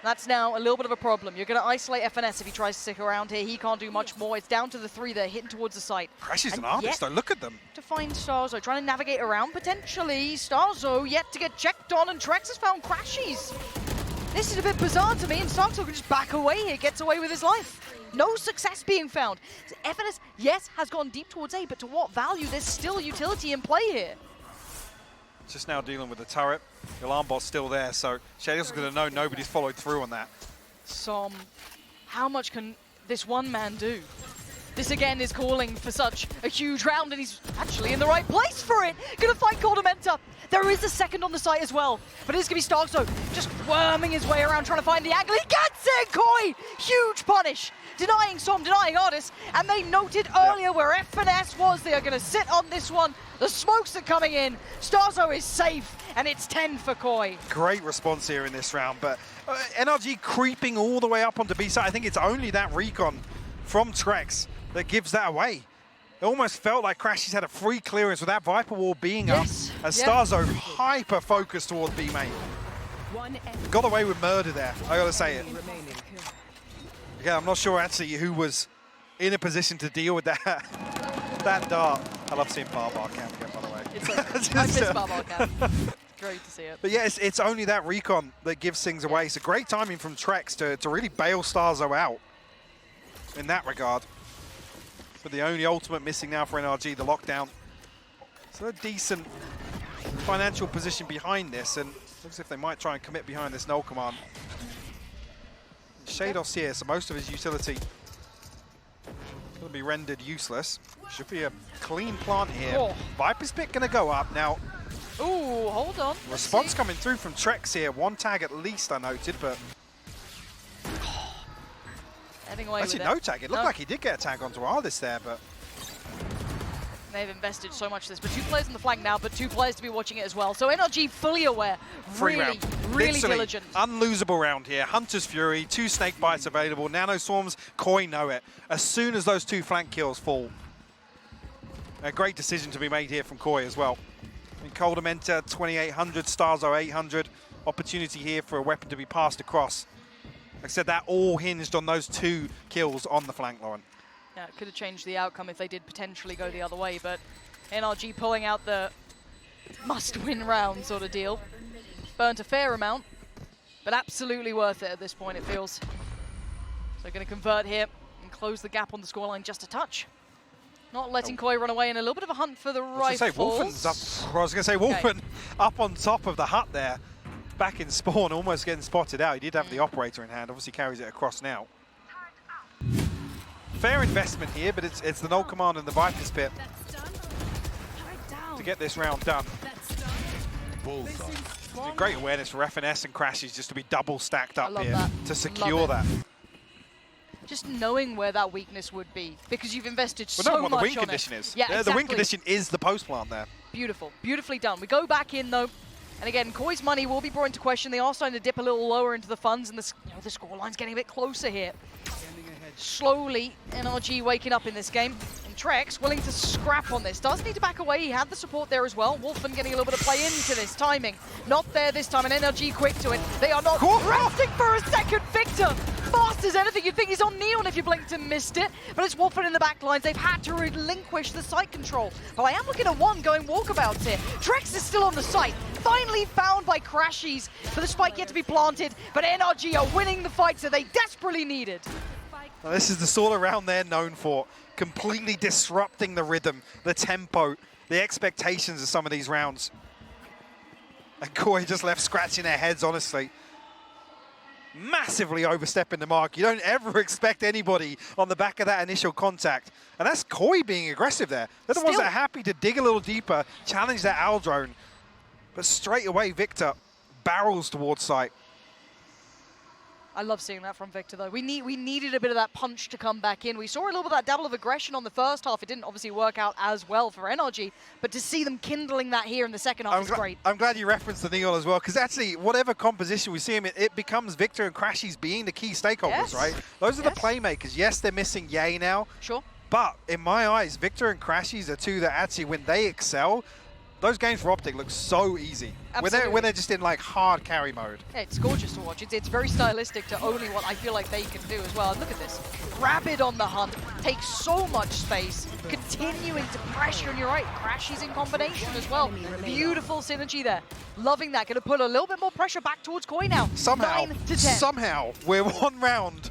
That's now a little bit of a problem. You're going to isolate FNS if he tries to stick around here. He can't do much more. It's down to the 3 there, hitting towards the site. Crash is And an artist, yet though. Look at them. to find Starzo, trying to navigate around potentially. Starzo yet to get checked on, and Trex has found Crashies. This is a bit bizarre to me, and Starzo can just back away here, gets away with his life. No success being found. FNS, yes, has gone deep towards A, but to what value? There's still utility in play here. Just now dealing with the turret. The alarm bot's still there, so Shadow's going to know nobody's followed through on that. How much can this one man do? This again is calling for such a huge round, and he's actually in the right place for it. Gonna fight Cordamenta. There is a second on the site as well, but it's gonna be Starzo just worming his way around trying to find the angle. He gets it, Koi! Huge punish. Denying Som, denying Artis, and they noted earlier where FNS was. They are gonna sit on this one. The smokes are coming in. Starzo is safe, and it's 10 for Koi. Great response here in this round, but NRG creeping all the way up onto B side. I think it's only that recon from Trex that gives that away. It almost felt like Crashies had a free clearance with that Viper Wall being up, as Starzo hyper-focused towards B main. Got away with murder there, I gotta say it. Yeah, I'm not sure actually who was in a position to deal with that that dart. I love seeing Barbar Cam again, by the way. It's I miss Barbar Cam. Great to see it. But yeah, it's only that recon that gives things away. So great timing from Trex to really bail Starzo out in that regard. But the only ultimate missing now for NRG, the lockdown. So a decent financial position behind this, and looks as if they might try and commit behind this null command. Shados here, so most of his utility going to be rendered useless. Should be a clean plant here. Oh. Viper's Pit going to go up now. Ooh, hold on. Response coming through from Trex here. One tag at least I noted, but Heading away actually with no it. tag. It looked like he did get a tag onto Ardis there, but They've invested so much in this, but 2 players on the flank now, but 2 players to be watching it as well. So NRG fully aware, free really, round. really Literally diligent. Unlosable round here. Hunter's Fury, 2 snake bites available. Nano Swarms, Koi know it. As soon as those 2 flank kills fall, a great decision to be made here from Koi as well. And Cordamenta, 2800, Starzo 800. Opportunity here for a weapon to be passed across. Like I said, that all hinged on those 2 kills on the flank, Lauren. Yeah, it could have changed the outcome if they did potentially go the other way, but NRG pulling out the must-win round sort of deal. Burnt a fair amount, but absolutely worth it at this point, it feels. So going to convert here and close the gap on the scoreline just a touch. Not letting Koi run away, and a little bit of a hunt for the rifles. I was going to say, Wolfen up on top of the hut there, back in spawn, almost getting spotted out. He did have the operator in hand, obviously carries it across now. Fair investment here, but it's the null command and the Viper's Pit to get this round done. Great awareness for FNS and Crashies just to be double stacked up here to secure that. Just knowing where that weakness would be, because you've invested so much on it. What the win condition is. Yeah, exactly. The win condition is the post plant there. Beautiful, beautifully done. We go back in though, and again, Koi's money will be brought into question. They are starting to dip a little lower into the funds, and the scoreline's getting a bit closer here. Slowly, NRG waking up in this game. And Trex willing to scrap on this. Does need to back away. He had the support there as well. Wolfen getting a little bit of play into this. Timing not there this time, and NRG quick to it. They are not resting for a second. Victor, fast as anything. You'd think he's on Neon if you blinked and missed it. But it's Wolfen in the back lines. They've had to relinquish the site control. But I am looking at one going walkabouts here. Trex is still on the site. Finally found by Crashies for the spike yet to be planted. But NRG are winning the fights that they desperately needed. Now, this is the sort of round they're known for, completely disrupting the rhythm, the tempo, the expectations of some of these rounds. And Koi just left scratching their heads, honestly. Massively overstepping the mark. You don't ever expect anybody on the back of that initial contact. And that's Koi being aggressive there. They're the ones that are happy to dig a little deeper, challenge that owl drone. But straight away, Victor barrels towards site. I love seeing that from Victor, though. We needed a bit of that punch to come back in. We saw a little bit of that dabble of aggression on the first half. It didn't obviously work out as well for NRG, but to see them kindling that here in the second half is great. I'm glad you referenced the Neil as well, because actually, whatever composition we see him in, it becomes Victor and Crashies being the key stakeholders, right? Those are the playmakers. Yes, they're missing Ye now. Sure. But in my eyes, Victor and Crashies are two that actually, when they excel, those games for Optic look so easy. When they're just in like hard carry mode. Yeah, it's gorgeous to watch. It's very stylistic to only what I feel like they can do as well. And look at this. Rapid on the hunt, takes so much space, continuing to pressure, and you're right, Crashies in combination as well. Beautiful synergy there. Loving that. Going to put a little bit more pressure back towards Koi now. Somehow, 9 to 10. somehow, we're 1 round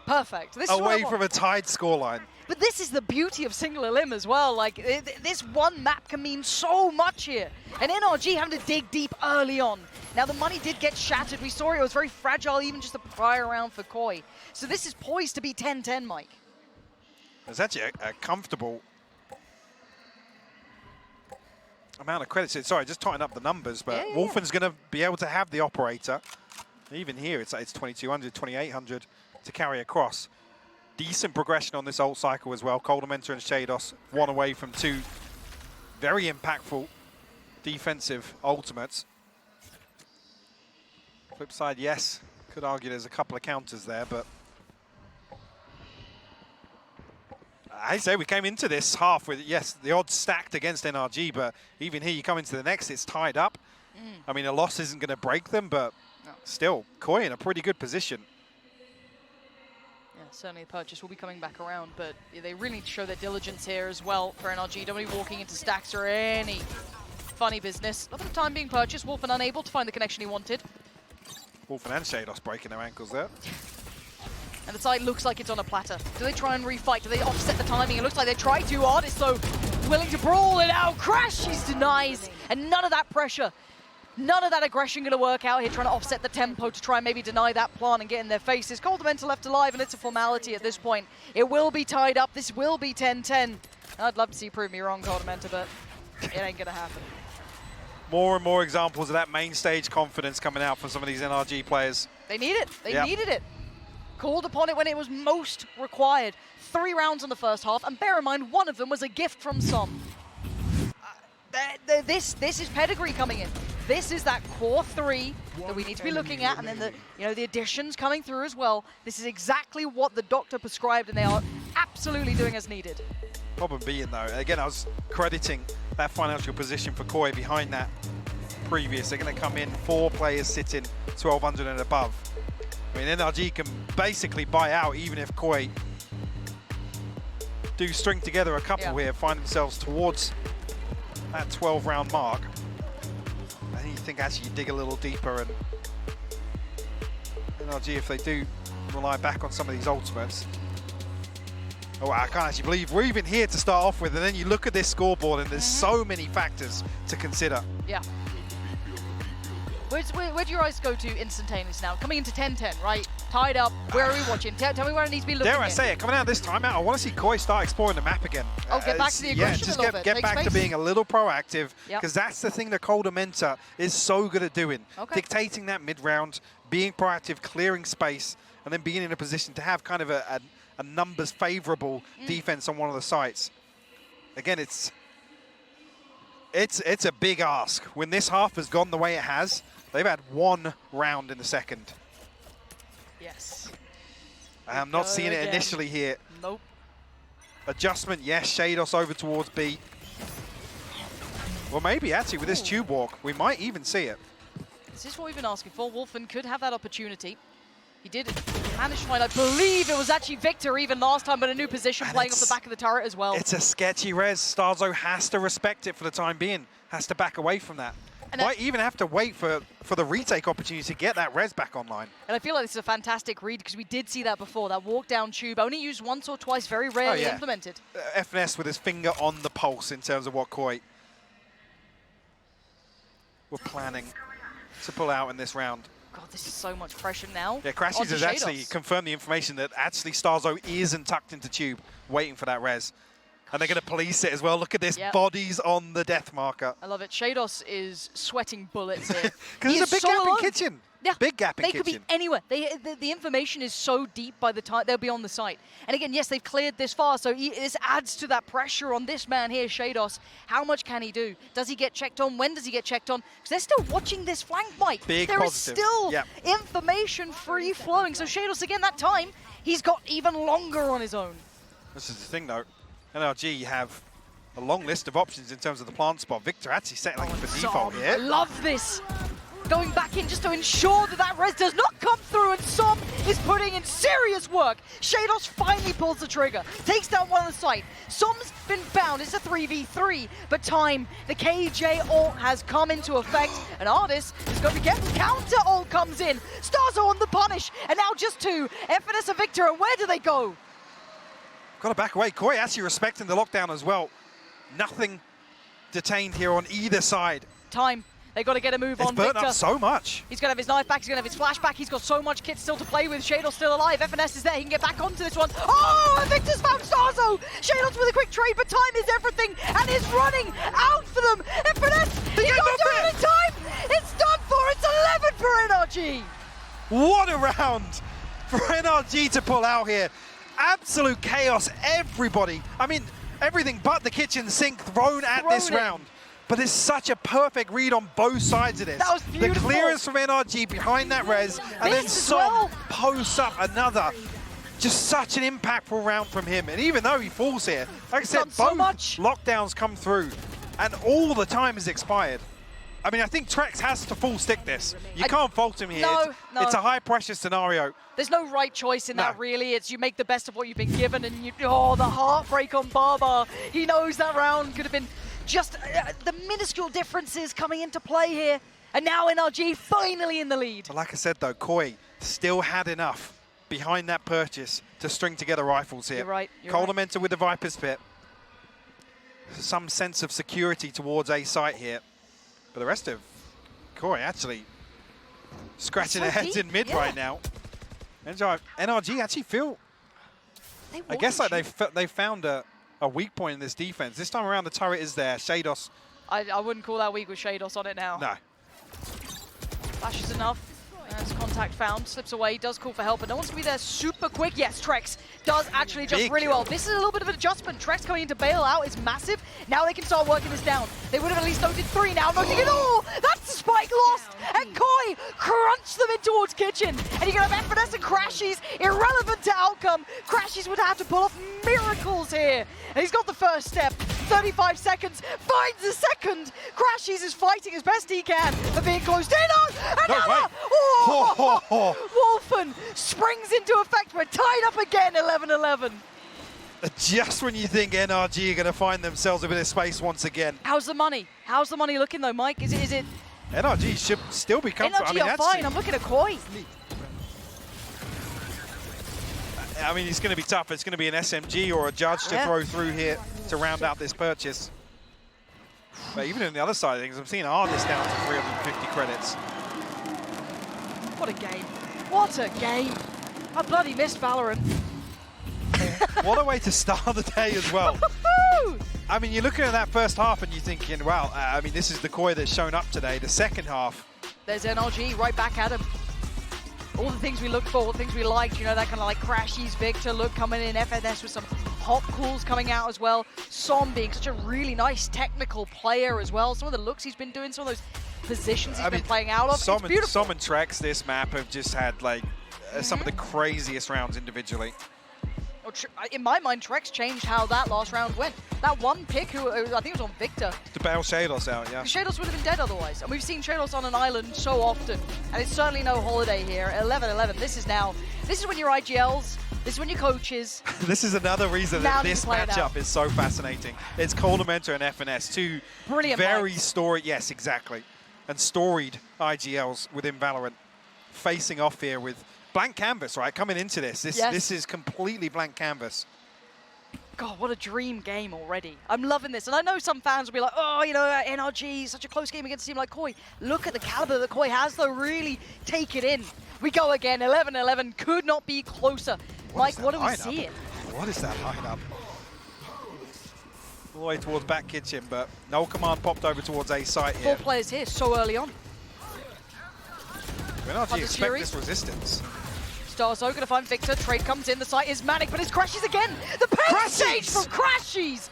Perfect. This away is from a tied scoreline. But this is the beauty of single elim as well. Like, this one map can mean so much here. And NRG having to dig deep early on. Now, the money did get shattered. We saw it was very fragile, even just the prior round for Koi. So this is poised to be 10-10, Mike. It's actually a comfortable amount of credits. Sorry, just tighten up the numbers, but Wolfen's going to be able to have the operator. Even here, it's 2200, 2800 to carry across. Decent progression on this ult cycle as well. Coldamenta and Shados, 1 away from 2 very impactful defensive ultimates. Flip side, yes, could argue there's a couple of counters there, but I say we came into this half with, yes, the odds stacked against NRG, but even here you come into the next, it's tied up. I mean, a loss isn't going to break them, but still, Koi in a pretty good position. Certainly the purchase will be coming back around, but they really need to show their diligence here as well for NRG. Don't be walking into stacks or any funny business. Not for the time being purchased. Wolfen unable to find the connection he wanted. Wolfen and Shados breaking their ankles there. And the side looks like it's on a platter. Do they try and refight? Do they offset the timing? It looks like they try too hard. It's so willing to brawl it out. Crashies denies, and none of that pressure. None of that aggression going to work out here, trying to offset the tempo to try and maybe deny that plan and get in their faces. Coldamenta left alive, and it's a formality at this point. It will be tied up. This will be 10-10. I'd love to see you prove me wrong, Coldamenta, but it ain't going to happen. More and more examples of that main stage confidence coming out from some of these NRG players. They need it. They needed it. Called upon it when it was most required. 3 rounds in the first half, and bear in mind, one of them was a gift from some. This is pedigree coming in. This is that core 3 that we need to be looking at, and then the additions coming through as well. This is exactly what the doctor prescribed, and they are absolutely doing as needed. Problem being though, again, I was crediting that financial position for Koi behind that previous. They're going to come in 4 players sitting 1200 and above. I mean, NRG can basically buy out even if Koi do string together a couple here, find themselves towards that 12-round mark. I think you think actually you dig a little deeper, and NRG, if they do rely back on some of these ultimates. Oh, I can't actually believe we're even here to start off with, and then you look at this scoreboard and there's so many factors to consider. Yeah. Where do your eyes go to instantaneous now? Coming into 10-10, right? Tied up. Where are we watching? Tell me where it needs to be looking. Dare I say it, coming out of this timeout, I want to see Koi start exploring the map again. Oh, get back to the aggression a little bit. Get back to being a little proactive, Yep. because that's the thing that Coldamenta is so good at doing. Dictating that mid-round, being proactive, clearing space, and then being in a position to have kind of a numbers favorable defense on one of the sites. Again, it's a big ask. When this half has gone the way it has, they've had 1 round in the second. Yes. I'm not seeing it initially here. Nope. Adjustment, yes. Shados over towards B. Well, maybe actually with this tube walk, we might even see it. This is what we've been asking for. Wolfen could have that opportunity. He did manage to find, I believe it was actually Victor even last time, but a new position playing off the back of the turret as well. It's a sketchy res. Starzo has to respect it for the time being. Has to back away from that. And might even have to wait for the retake opportunity to get that res back online. And I feel like this is a fantastic read, because we did see that before. That walk down tube, only used once or twice, very rarely implemented. FNS with his finger on the pulse in terms of what Koi were planning to pull out in this round. God, this is so much pressure now. Yeah, Crashies has actually confirmed the information that actually Starzo isn't tucked into tube, waiting for that res. And they're going to police it as well. Look at this, bodies on the death marker. I love it. Shados is sweating bullets here. Because there's a big gap in kitchen. Yeah, Big gap in they kitchen. could be anywhere. The information is so deep by the time they'll be on the site. And again, yes, they've cleared this far, so this adds to that pressure on this man here, Shados. How much can he do? Does he get checked on? When does he get checked on? Because they're still watching this flank, Mike. Big There is positive. still Yep. information free flowing. So Shados, again, that time, he's got even longer on his own. This is the thing, though. NRG have a long list of options in terms of the plant spot. Victor actually settling for default Som, here. I love this. Going back in just to ensure that that res does not come through, and Som is putting in serious work. Shados finally pulls the trigger, takes down one on the site. Som's been bound, it's a 3v3, but time, the KJ ult has come into effect, and Artis is going to be careful. Counter ult comes in, Starzo on the punish, and now just two, FNS and Victor, and where do they go? Got to back away. Koi actually respecting the lockdown as well. Nothing detained here on either side. Time. They got to get a move on It's burnt Victor. up so much. He's going to have his knife back, he's going to have his flash back, he's got so much kit still to play with. Shados still alive, FNS is there, he can get back onto this one. Oh, and Victor's found Starzo! Shados with a quick trade, but time is everything, and is running out for them. FNS, he can't do it in time! It's done for, it's 11 for NRG! What a round for NRG to pull out here. Absolute chaos, everybody. I mean, everything but the kitchen sink thrown at this round. But it's such a perfect read on both sides of this. That was beautiful. The clearance from NRG behind that res, and then Som posts up another. Just such an impactful round from him. And even though he falls here, like I said, both lockdowns come through, and all the time is expired. I mean, I think Trex has to full stick this. You can't fault him here. No. It's a high pressure scenario. There's no right choice in that, really. It's you make the best of what you've been given, and you, oh, the heartbreak on Barbar. He knows that round could have been just the minuscule differences coming into play here. And now NRG finally in the lead. But like I said, though, Koi still had enough behind that purchase to string together rifles here. You're right. Coldamenta with the Viper's Pit. Some sense of security towards A site here. But the rest of Koi actually scratching their heads in mid right now. NRG actually feel, I guess like they found a weak point in this defense. This time around the turret is there. Shados. I wouldn't call that weak with Shados on it now. No. Flash is enough. As contact found, slips away, does call for help, but no one's going to be there super quick. Yes, Trex does actually adjust really well. This is a little bit of an adjustment. Trex coming in to bail out is massive. Now they can start working this down. They would have at least noted 3 now, noting it all. That's the spike lost, and Koi crunched them in towards Kitchen. And you're going to have FNS and Crashies, irrelevant to outcome. Crashies would have to pull off miracles here. And he's got the first step. 35 seconds, finds the second. Crashies is fighting as best he can, but being closed in on. Another! Wolfen springs into effect. We're tied up again, 11-11. Just when you think NRG are going to find themselves a bit of space once again. How's the money? How's the money looking though, Mike? Is it? NRG should still be comfortable. NRG are fine. I'm looking at Koi. I mean, it's going to be tough. It's going to be an SMG or a Judge to throw through here to round out this purchase. But even on the other side of things, I'm seeing Artis down to 350 credits. What a game. What a game. I bloody missed Valorant. What a way to start the day as well. I mean, you're looking at that first half and you're thinking, wow, I mean, this is the Koi that's shown up today. The second half. There's NRG right back at him. All the things we looked for, all the things we liked, you know, that kind of like Crashies, Victor look coming in, FNS with some hot calls coming out as well. Som being such a really nice technical player as well. Some of the looks he's been doing, some of those positions he's been playing out of. Som and Trex this map have just had like some of the craziest rounds individually. In my mind, Trex changed how that last round went. That one pick, who I think it was on Victor. To bail Shados out, yeah. Shados would have been dead otherwise. And we've seen Shados on an island so often. And it's certainly no holiday here. 11-11, this is when your IGLs, this is when your coaches. This is another reason that this matchup is so fascinating. It's Coldamenta and FNS, two very storied, yes, exactly, and storied IGLs within Valorant, facing off here with blank canvas, right? Coming into this. This is completely blank canvas. God, what a dream game already. I'm loving this. And I know some fans will be like, oh, you know, NRG, such a close game against a team like Koi. Look at the caliber that Koi has, though. Really take it in. We go again. 11-11. Could not be closer. Mike, what do we see? What is that lineup? All the way towards back kitchen, but no command popped over towards A site here. 4 players here so early on. NRG Hunter's expect Fury. this resistance. Starzo going to find Victor. Trade comes in. The site is manic, but it's Crashies again. The pain stage from Crashies.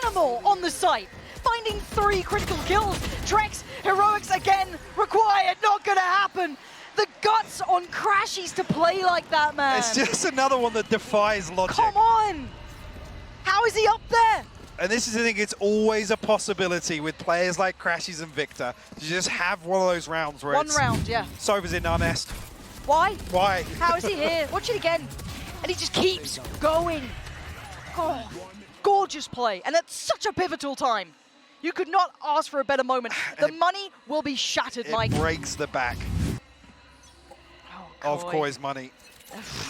Animal on the site. Finding 3 critical kills. Trex, heroics again required. Not going to happen. The guts on Crashies to play like that, man. It's just another one that defies logic. Come on. How is he up there? And this is the thing, it's always a possibility with players like Crashies and Victor to just have one of those rounds where One it's round, yeah. Sova's in our nest. Why? Why? How is he here? Watch it again. And he just keeps going. Oh, gorgeous play. And at such a pivotal time. You could not ask for a better moment. The money will be shattered, Mike. It breaks the back of Koi's money.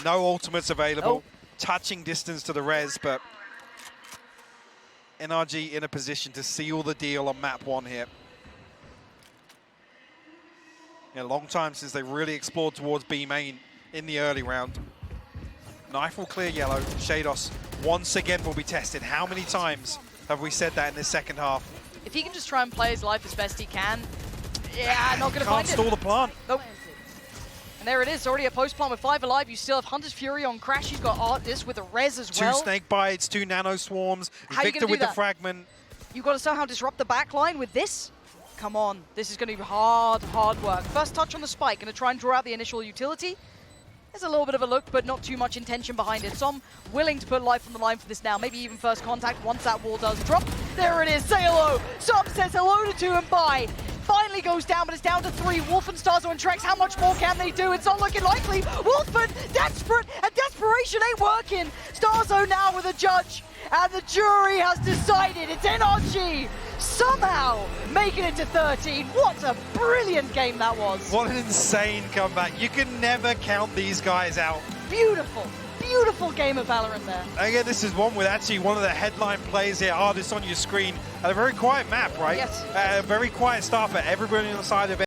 No ultimates available. Nope. Touching distance to the res, but NRG in a position to seal the deal on map 1 here. A long time since they really explored towards B main in the early round. Knife will clear yellow. Shados once again will be tested. How many times have we said that in this second half? If he can just try and play his life as best he can, yeah, not going to find it. Can't stall the plant. Nope. And there it is, already a post plant with 5 alive. You still have Hunter's Fury on Crash. He's got Artis with a res as well. 2 snake bites, 2 nano swarms. How you Victor gonna do with the that? fragment. You've got to somehow disrupt the backline with this. Come on, this is going to be hard work. First touch on the spike, going to try and draw out the initial utility. There's a little bit of a look, but not too much intention behind it. Som willing to put life on the line for this now. Maybe even first contact once that wall does drop. There it is, say hello. Som says hello to 2 and bye. Finally goes down, but it's down to 3. Wolf and Starzo and Trex, how much more can they do? It's not looking likely. Wolfman, desperate, and desperation ain't working. Starzo now with a judge, and the jury has decided it's NRG somehow making it to 13. What a brilliant game that was. What an insane comeback. You can never count these guys out. Beautiful, beautiful game of Valorant there. Again, this is one with actually one of the headline plays here, Artis on your screen, at a very quiet map, right? Yes. A very quiet start for everybody on the side of it.